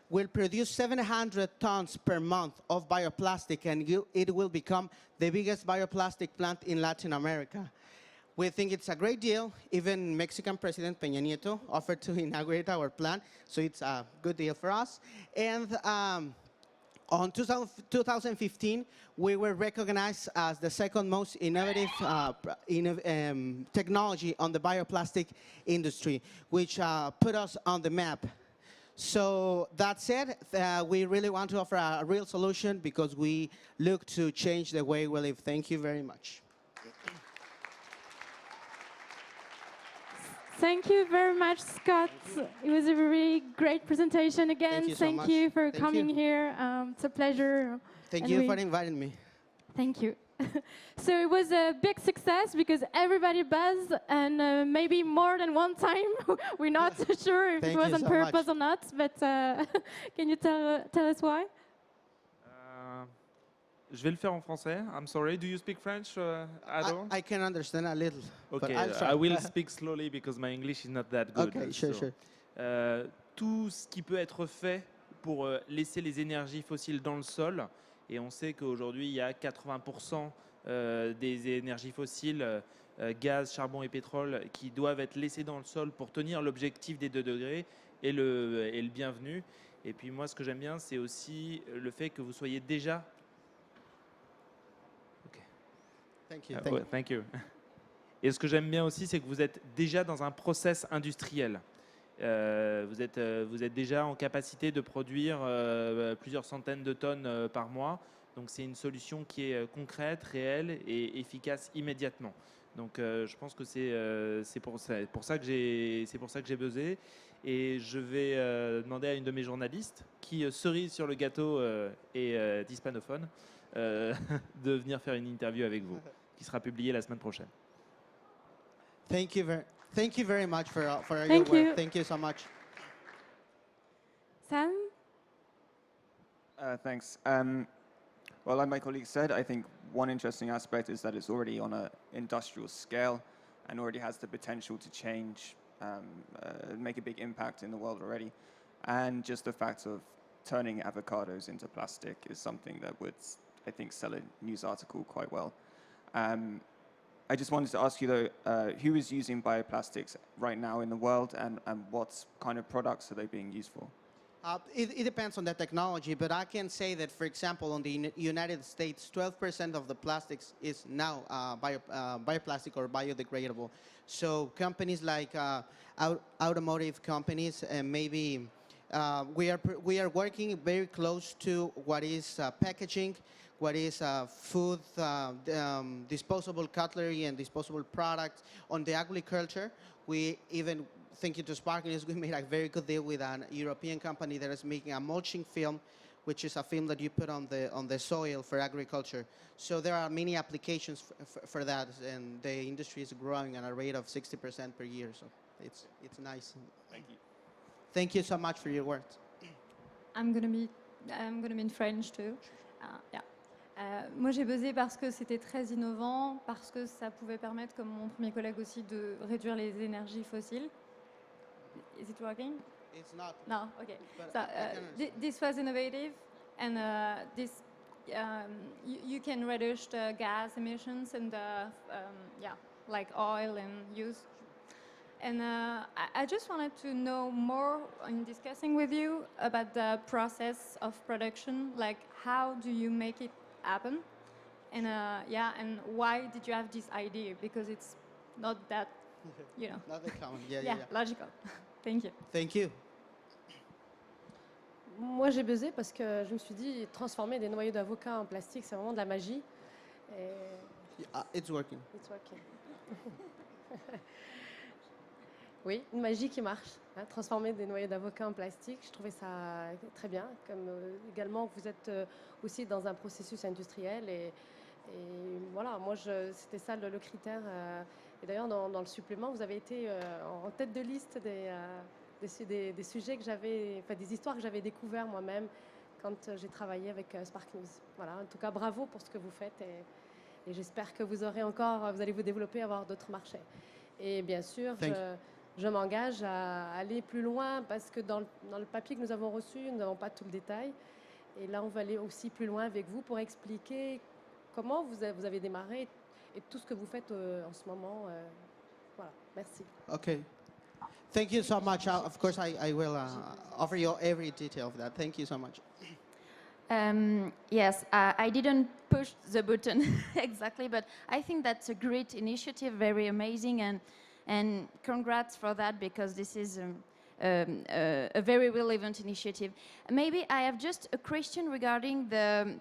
Will produce 700 tons per month of bioplastic, and it will become the biggest bioplastic plant in Latin America. We think it's a great deal. Even Mexican President Peña Nieto offered to inaugurate our plant, so it's a good deal for us. And on 2015, we were recognized as the second most innovative technology on the bioplastic industry, which put us on the map. So that said, we really want to offer a real solution because we look to change the way we live. Thank you very much. Thank you very much, Scott. It was a very great presentation again. Thank you so much. For Thank coming you. here. It's a pleasure. Thank you for inviting me. Thank you. So it was a big success because everybody buzzed, and maybe more than one time. We're not sure if it was on purpose or not, but can you tell us why? Je vais le faire en français. I'm sorry. Do you speak French, Ado? I can understand a little. Okay, but I'll try. I will speak slowly because my English is not that good. Okay, sure. Tout ce qui peut être fait pour laisser les énergies fossiles dans le sol, et on sait qu'aujourd'hui il y a 80% des énergies fossiles, gaz, charbon et pétrole, qui doivent être laissées dans le sol pour tenir l'objectif des 2 degrés et le bienvenu. Et puis moi, ce que j'aime bien, c'est aussi le fait que vous soyez déjà... Thank you. Et ce que j'aime bien aussi, c'est que vous êtes déjà dans un process industriel. Vous êtes déjà en capacité de produire plusieurs centaines de tonnes par mois. Donc c'est une solution qui est concrète, réelle et efficace immédiatement. Donc je pense que c'est pour ça que j'ai buzzé. Et je vais demander à une de mes journalistes, qui cerise sur le gâteau est hispanophone, de venir faire une interview avec vous, qui sera publiée la semaine prochaine. Thank you very much for your Thank you. work. Thank you so much. Sam? Thanks. Well, like my colleague said, I think one interesting aspect is that it's already on an industrial scale and already has the potential to change, make a big impact in the world already. And just the fact of turning avocados into plastic is something that would, I think, sell a news article quite well. I just wanted to ask you, though, who is using bioplastics right now in the world, and what kind of products are they being used for? It depends on the technology, but I can say that, for example, on the United States, 12% of the plastics is now bioplastic or biodegradable. So companies like automotive companies, and maybe we are working very close to what is packaging, what is food, disposable cutlery and disposable products. On the agriculture, we even, thank you to Spark News, we made a very good deal with a European company that is making a mulching film, which is a film that you put on the soil for agriculture. So there are many applications for that, and the industry is growing at a rate of 60% per year. So it's nice. Thank you. Thank you so much for your work. I'm gonna be in French too. Yeah. Moi, j'ai buzzé parce que c'était très innovant, parce que ça pouvait permettre, comme mon premier collègue aussi, de réduire les énergies fossiles. Is it working? It's not. No, okay. So this was innovative, and you can reduce the gas emissions and like oil and use. And I just wanted to know more in discussing with you about the process of production, like how do you make it happen? And and why did you have this idea? Because it's not that, Not that common. Yeah. Logical. Thank you. Thank you. Moi, j'ai buzzé parce que je me suis dit, transformer des noyaux d'avocat en plastique, c'est vraiment de la magie. It's working. It's working. Oui, une magie qui marche. Transformer des noyaux d'avocat en plastique, je trouvais ça très bien. Comme également, vous êtes aussi dans un processus industriel. Et voilà, moi, c'était ça le critère. Et d'ailleurs, dans le supplément, vous avez été en tête de liste des sujets que j'avais, enfin des histoires que j'avais découvertes moi-même quand j'ai travaillé avec Spark News. Voilà, en tout cas, bravo pour ce que vous faites. Et j'espère que vous allez vous développer, avoir d'autres marchés. Et bien sûr, je m'engage à aller plus loin parce que dans le papier que nous avons reçu, nous n'avons pas tout le détail. Et là, on va aller aussi plus loin avec vous pour expliquer comment vous avez démarré et tout ce que vous faites en ce moment. Voilà, merci. Okay. Thank you so much. Of course, I will offer you every detail of that. Thank you so much. Yes, I didn't push the button exactly, but I think that's a great initiative, very amazing, and congrats for that because this is a very relevant initiative. Maybe I have just a question regarding the.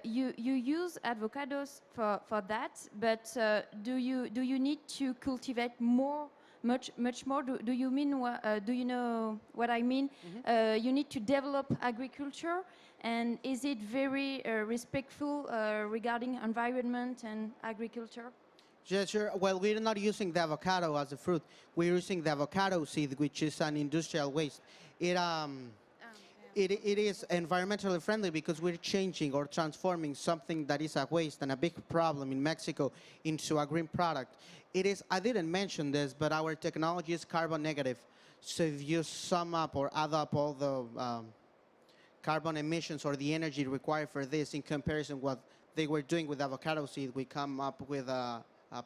You use avocados for that, but do you need to cultivate much more? Do you mean do you know what I mean? You need to develop agriculture, and is it very respectful regarding environment and agriculture? Yeah, sure. Well, we're not using the avocado as a fruit. We're using the avocado seed, which is an industrial waste. It is environmentally friendly because we're changing or transforming something that is a waste and a big problem in Mexico into a green product. I didn't mention this, but our technology is carbon negative. So if you sum up or add up all the carbon emissions or the energy required for this in comparison what they were doing with avocado seed, we come up with a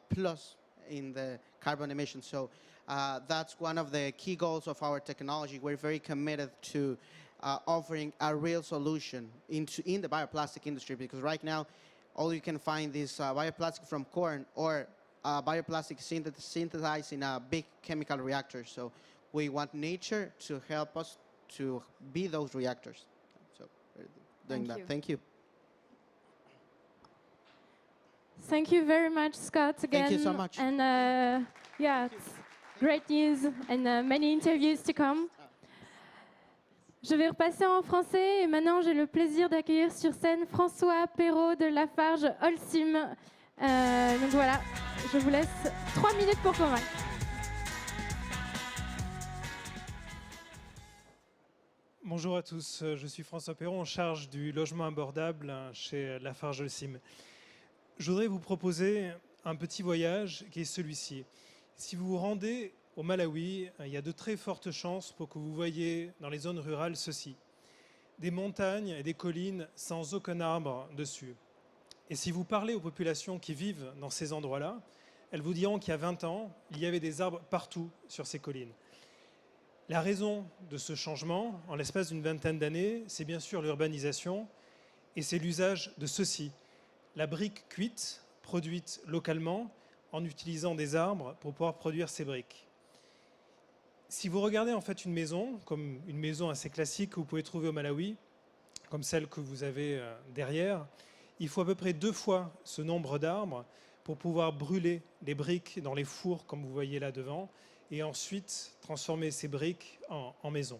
plus in the carbon emissions. So that's one of the key goals of our technology. We're very committed to offering a real solution in the bioplastic industry, because right now all you can find is bioplastic from corn or bioplastic synthesized in a big chemical reactor. So we want nature to help us to be those reactors. So we're doing that. Thank you. Thank you very much, Scott, again. Thank you so much. And yeah, it's great news and many interviews to come. Je vais repasser en français et maintenant j'ai le plaisir d'accueillir sur scène François Perrault de Lafarge Holcim. Donc voilà, je vous laisse 3 minutes pour convaincre. Bonjour à tous, je suis François Perrault en charge du logement abordable chez Lafarge Holcim. Je voudrais vous proposer un petit voyage qui est celui-ci. Si vous vous rendez au Malawi, il y a de très fortes chances pour que vous voyez dans les zones rurales ceci. Des montagnes et des collines sans aucun arbre dessus. Et si vous parlez aux populations qui vivent dans ces endroits-là, elles vous diront qu'il y a 20 ans, il y avait des arbres partout sur ces collines. La raison de ce changement, en l'espace d'une vingtaine d'années, c'est bien sûr l'urbanisation et c'est l'usage de ceci. La brique cuite, produite localement, en utilisant des arbres pour pouvoir produire ces briques. Si vous regardez en fait une maison, comme une maison assez classique que vous pouvez trouver au Malawi, comme celle que vous avez derrière, il faut à peu près 2 fois ce nombre d'arbres pour pouvoir brûler les briques dans les fours, comme vous voyez là devant, et ensuite transformer ces briques en maison.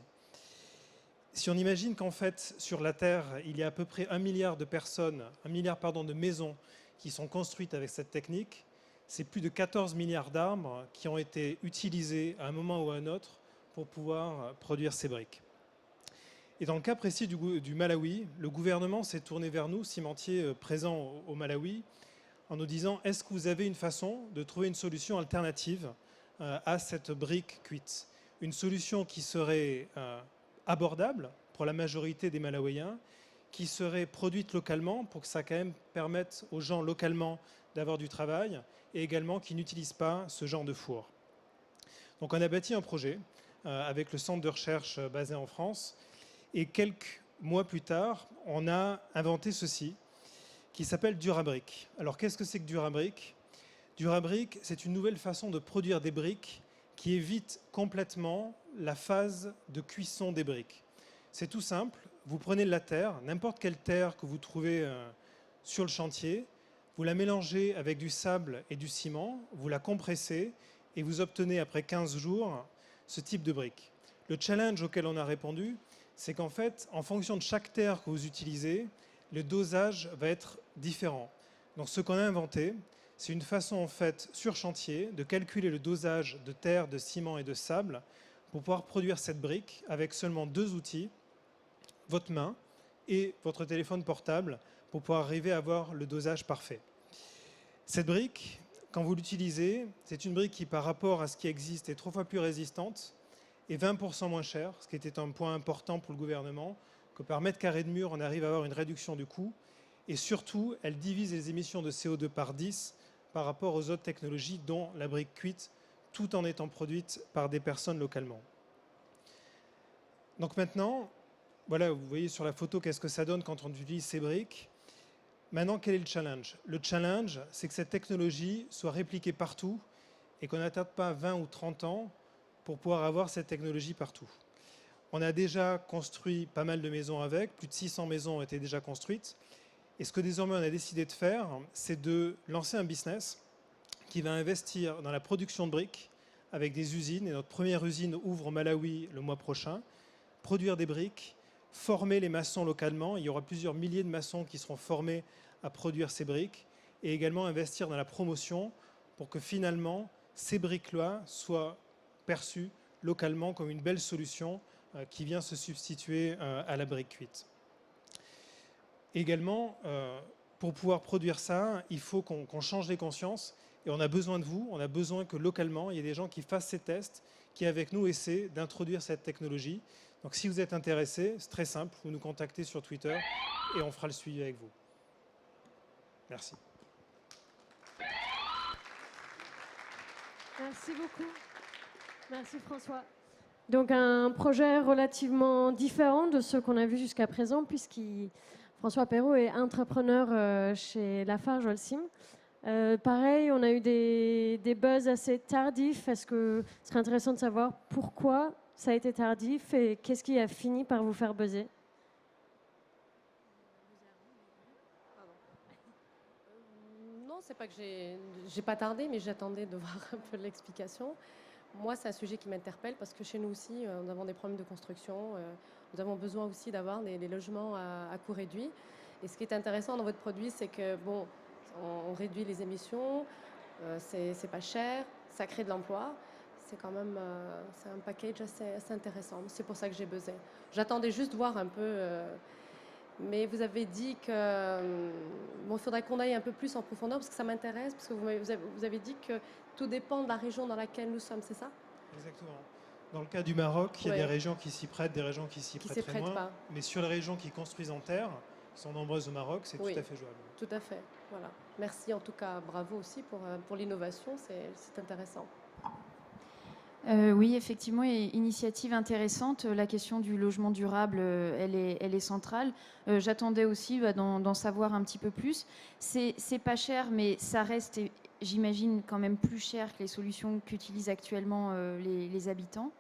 Si on imagine qu'en fait, sur la Terre, il y a à peu près 1 milliard de personnes, 1 milliard de maisons qui sont construites avec cette technique, c'est plus de 14 milliards d'arbres qui ont été utilisés à un moment ou à un autre pour pouvoir produire ces briques. Et dans le cas précis du Malawi, le gouvernement s'est tourné vers nous, cimentiers présents au Malawi, en nous disant « Est-ce que vous avez une façon de trouver une solution alternative à cette brique cuite ?» Une solution qui serait abordable pour la majorité des Malawiens, qui serait produite localement pour que ça quand même permette aux gens localement d'avoir du travail et également qui n'utilisent pas ce genre de four. Donc on a bâti un projet avec le centre de recherche basé en France et quelques mois plus tard, on a inventé ceci qui s'appelle Durabrick. Alors qu'est-ce que c'est que Durabrick ? Durabrick, c'est une nouvelle façon de produire des briques qui évite complètement la phase de cuisson des briques. C'est tout simple, vous prenez de la terre, n'importe quelle terre que vous trouvez sur le chantier, vous la mélangez avec du sable et du ciment, vous la compressez et vous obtenez après 15 jours ce type de briques. Le challenge auquel on a répondu, c'est qu'en fait, en fonction de chaque terre que vous utilisez, le dosage va être différent. Donc ce qu'on a inventé, c'est une façon en fait sur chantier de calculer le dosage de terre, de ciment et de sable pour pouvoir produire cette brique avec seulement 2 outils, votre main et votre téléphone portable, pour pouvoir arriver à avoir le dosage parfait. Cette brique, quand vous l'utilisez, c'est une brique qui, par rapport à ce qui existe, est 3 fois plus résistante et 20% moins chère, ce qui était un point important pour le gouvernement, que par mètre carré de mur, on arrive à avoir une réduction du coût. Et surtout, elle divise les émissions de CO2 par 10 par rapport aux autres technologies, dont la brique cuite, tout en étant produite par des personnes localement. Donc maintenant, voilà, vous voyez sur la photo qu'est-ce que ça donne quand on utilise ces briques. Maintenant, quel est le challenge? Le challenge, c'est que cette technologie soit répliquée partout et qu'on n'attarde pas 20 ou 30 ans pour pouvoir avoir cette technologie partout. On a déjà construit pas mal de maisons avec, plus de 600 maisons ont été déjà construites. Et ce que désormais on a décidé de faire, c'est de lancer un business qui va investir dans la production de briques avec des usines. Et notre première usine ouvre au Malawi le mois prochain. Produire des briques, former les maçons localement. Il y aura plusieurs milliers de maçons qui seront formés à produire ces briques. Et également investir dans la promotion pour que finalement ces briques-là soient perçues localement comme une belle solution qui vient se substituer à la brique cuite. Également, pour pouvoir produire ça, il faut qu'on change les consciences et on a besoin de vous, on a besoin que localement, il y ait des gens qui fassent ces tests, qui avec nous essaient d'introduire cette technologie. Donc si vous êtes intéressé, c'est très simple, vous nous contactez sur Twitter et on fera le suivi avec vous. Merci. Merci beaucoup. Merci François. Donc un projet relativement différent de ce qu'on a vu jusqu'à présent, François Perrault est entrepreneur chez Lafarge-Holcim. Pareil, on a eu des buzz assez tardifs. Est-ce que ce serait intéressant de savoir pourquoi ça a été tardif et qu'est-ce qui a fini par vous faire buzzer? Non, c'est pas que j'ai pas tardé, mais j'attendais de voir un peu l'explication. Moi, c'est un sujet qui m'interpelle parce que chez nous aussi, nous avons des problèmes de construction. Nous avons besoin aussi d'avoir des logements à coût réduit. Et ce qui est intéressant dans votre produit, c'est que bon, on réduit les émissions, c'est pas cher, ça crée de l'emploi. C'est quand même c'est un package assez intéressant. C'est pour ça que j'ai buzzé. J'attendais juste voir un peu. Mais vous avez dit que bon, il faudrait qu'on aille un peu plus en profondeur parce que ça m'intéresse, parce que vous avez dit que tout dépend de la région dans laquelle nous sommes, c'est ça? Exactement. Dans le cas du Maroc, il y a Ouais. des régions qui s'y prêtent, des régions qui s'y prêtent très moins. Pas. Mais sur les régions qui construisent en terre, qui sont nombreuses au Maroc, c'est Oui, tout à fait jouable. Tout à fait. Voilà. Merci en tout cas, bravo aussi pour l'innovation, c'est intéressant. Oui, effectivement, et initiative intéressante. La question du logement durable, elle est centrale. J'attendais aussi d'en savoir un petit peu plus. C'est pas cher, mais ça reste, j'imagine, quand même plus cher que les solutions qu'utilisent actuellement les habitants.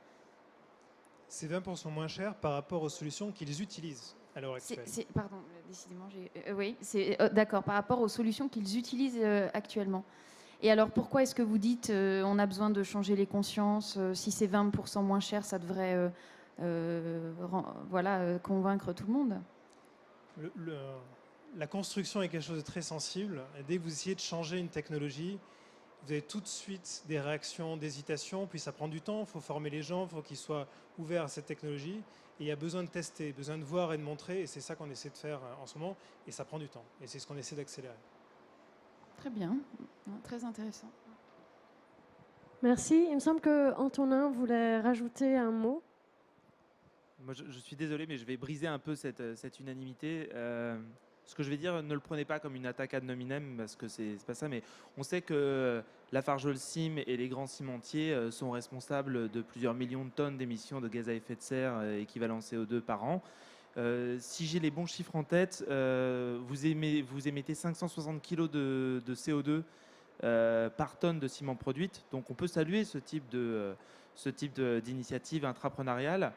C'est 20% moins cher par rapport aux solutions qu'ils utilisent à l'heure actuelle. Pardon, décidément, oui, c'est d'accord, par rapport aux solutions qu'ils utilisent actuellement. Et alors, pourquoi est-ce que vous dites on a besoin de changer les consciences? Si c'est 20% moins cher, ça devrait convaincre tout le monde. La construction est quelque chose de très sensible. Et dès que vous essayez de changer une technologie, vous avez tout de suite des réactions d'hésitation, puis ça prend du temps, il faut former les gens, il faut qu'ils soient ouverts à cette technologie. Et il y a besoin de tester, besoin de voir et de montrer, et c'est ça qu'on essaie de faire en ce moment, et ça prend du temps. Et c'est ce qu'on essaie d'accélérer. Très bien, très intéressant. Merci. Il me semble que Antonin voulait rajouter un mot. Moi, je suis désolé, mais je vais briser un peu cette unanimité. Ce que je vais dire, ne le prenez pas comme une attaque ad nominem, parce que c'est pas ça, mais on sait que Lafarge-Holcim et les grands cimentiers sont responsables de plusieurs millions de tonnes d'émissions de gaz à effet de serre équivalent CO2 par an. Si j'ai les bons chiffres en tête, vous émettez 560 kg de CO2 par tonne de ciment produite. Donc on peut saluer ce type d'initiative intrapreneuriale.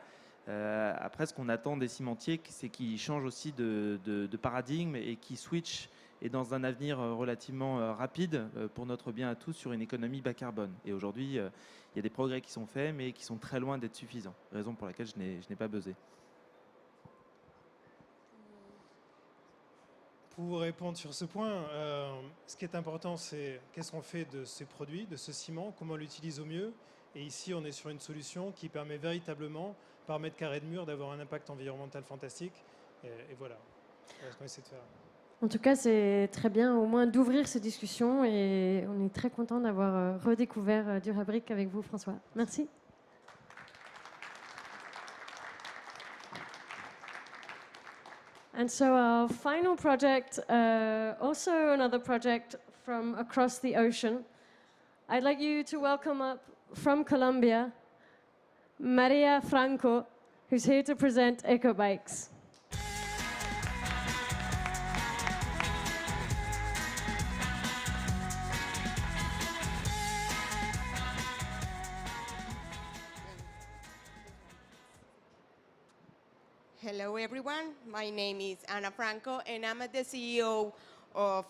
Après, ce qu'on attend des cimentiers, c'est qu'ils changent aussi de paradigme et qu'ils switchent, et dans un avenir relativement rapide, pour notre bien à tous, sur une économie bas carbone. Et aujourd'hui, il y a des progrès qui sont faits, mais qui sont très loin d'être suffisants. Raison pour laquelle je n'ai pas buzzé. Pour vous répondre sur ce point, ce qui est important, c'est qu'est-ce qu'on fait de ces produits, de ce ciment, comment on l'utilise au mieux. Et ici, on est sur une solution qui permet véritablement, par mètre carré de mur, d'avoir un impact environnemental fantastique. Et voilà ce qu'on essaie de faire. En tout cas, c'est très bien au moins d'ouvrir ces discussions et on est très content d'avoir redécouvert Durabrick avec vous, François. Merci. And so our final project, also another project from across the ocean. I'd like you to welcome up from Colombia, Maria Franco, who's here to present EcoBikes. Hello, everyone. My name is Ana Franco, and I'm the CEO of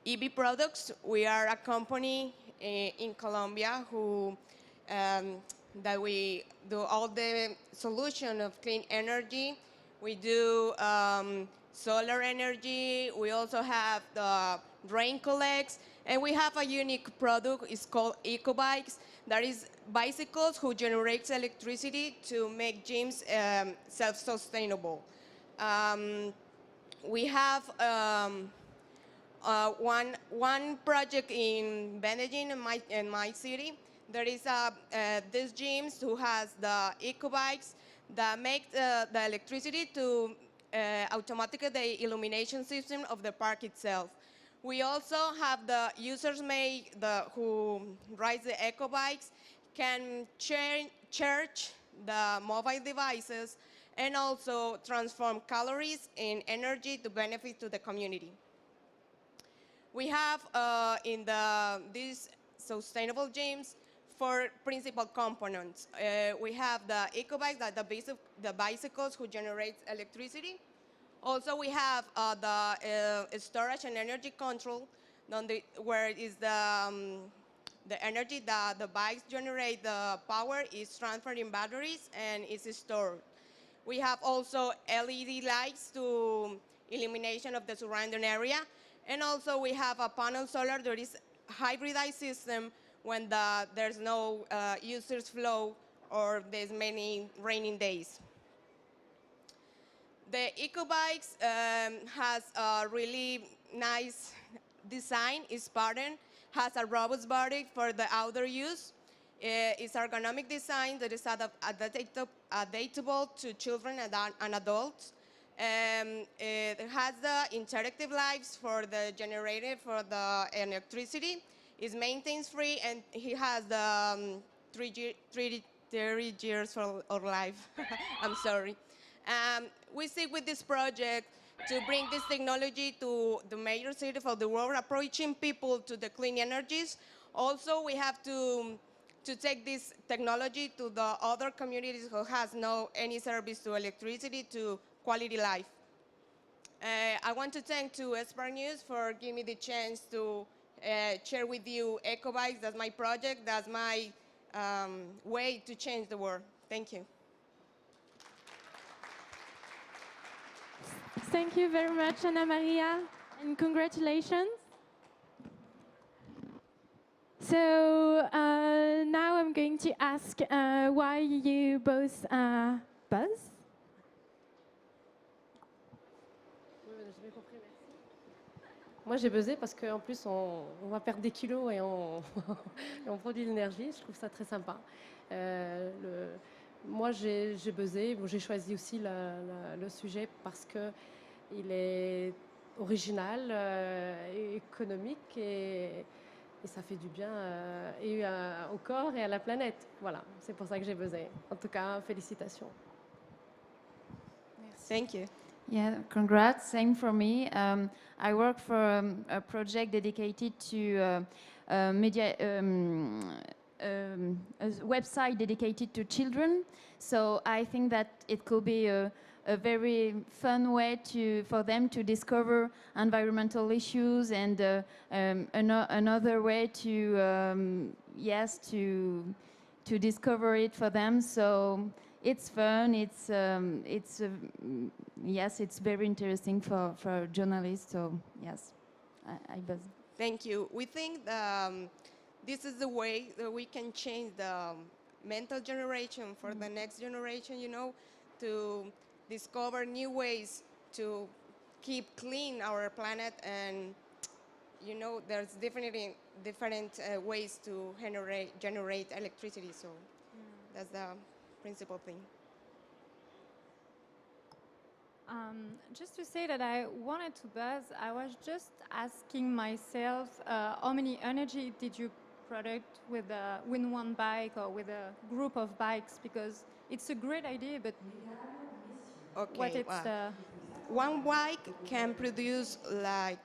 EB Products. We are a company in Colombia that we do all the solution of clean energy. We do solar energy. We also have the rain collects, and we have a unique product. It's called EcoBikes. That is bicycles who generates electricity to make gyms self-sustainable. We have one project in Medellin, in my city. There is this gyms who has the EcoBikes that make the electricity to automatically the illumination system of the park itself. We also have the users who ride the EcoBikes can charge the mobile devices and also transform calories in energy to benefit to the community. We have in these sustainable gyms 4 principal components. We have the EcoBikes, the bicycles who generate electricity. Also, we have the storage and energy control, where is the energy that the bikes generate, the power is transferred in batteries and is stored. We have also LED lights to illumination of the surrounding area. And also we have a panel solar that is hybridized system when there's no users flow or there's many raining days. The EcoBikes has a really nice design. It's patterned, has a robust body for the outdoor use. It's ergonomic design that is adaptable to children and adults. It has the interactive lights for the generator for the electricity. It's maintenance free, and he has the 30 years of life. I'm sorry. We seek with this project to bring this technology to the major cities of the world, approaching people to the clean energies. Also, we have to take this technology to the other communities who has no any service to electricity, to quality life. I want to thank to Spark News for giving me the chance to share with you EcoBikes. That's my project. That's my way to change the world. Thank you. Thank you very much, Ana Maria, and congratulations. So now I'm going to ask why you both buzz. Moi, j'ai buzzé parce qu'en plus, on va perdre des kilos et on produit de l'énergie. Je trouve ça très sympa. Moi, j'ai buzzé. Bon, j'ai choisi aussi le sujet parce qu'il est original, économique et ça fait du bien au corps et à la planète. Voilà, c'est pour ça que j'ai buzzé. En tout cas, félicitations. Merci. Thank you. Yeah, congrats. Same for me. I work for a project dedicated to media, a website dedicated to children. So I think that it could be a very fun way for them to discover environmental issues and another way to discover it for them. So it's fun. It's very interesting for journalists. So yes, I buzz. Thank you. We think this is the way that we can change the mental generation for the next generation. You know, to discover new ways to keep clean our planet, and you know there's definitely different ways to generate electricity. So that's the principal thing. Just to say that I wanted to buzz, I was just asking myself how many energy did you product with one bike or with a group of bikes, because it's a great idea, but what it's one bike can produce like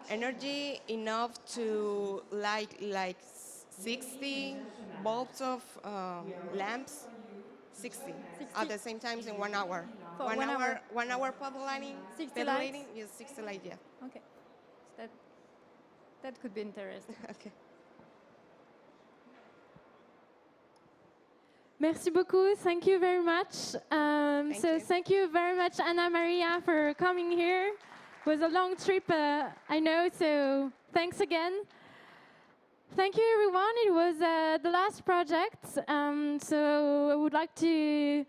energy enough to light like 60 bulbs of lamps. 60 at the same time in 1 hour. For 1 1 hour. 1 hour pedaling. 60 lights? Yes, 60 lights, yeah. Okay. So that could be interesting. Okay. Merci beaucoup. Thank you very much. Thank you very much, Anna Maria, for coming here. It was a long trip, I know, so thanks again. Thank you, everyone. It was the last project. So I would like to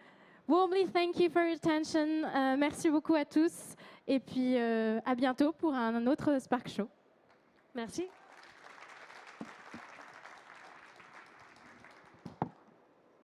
warmly thank you for your attention. Merci beaucoup à tous. Et puis, à bientôt pour un autre Spark Show. Merci.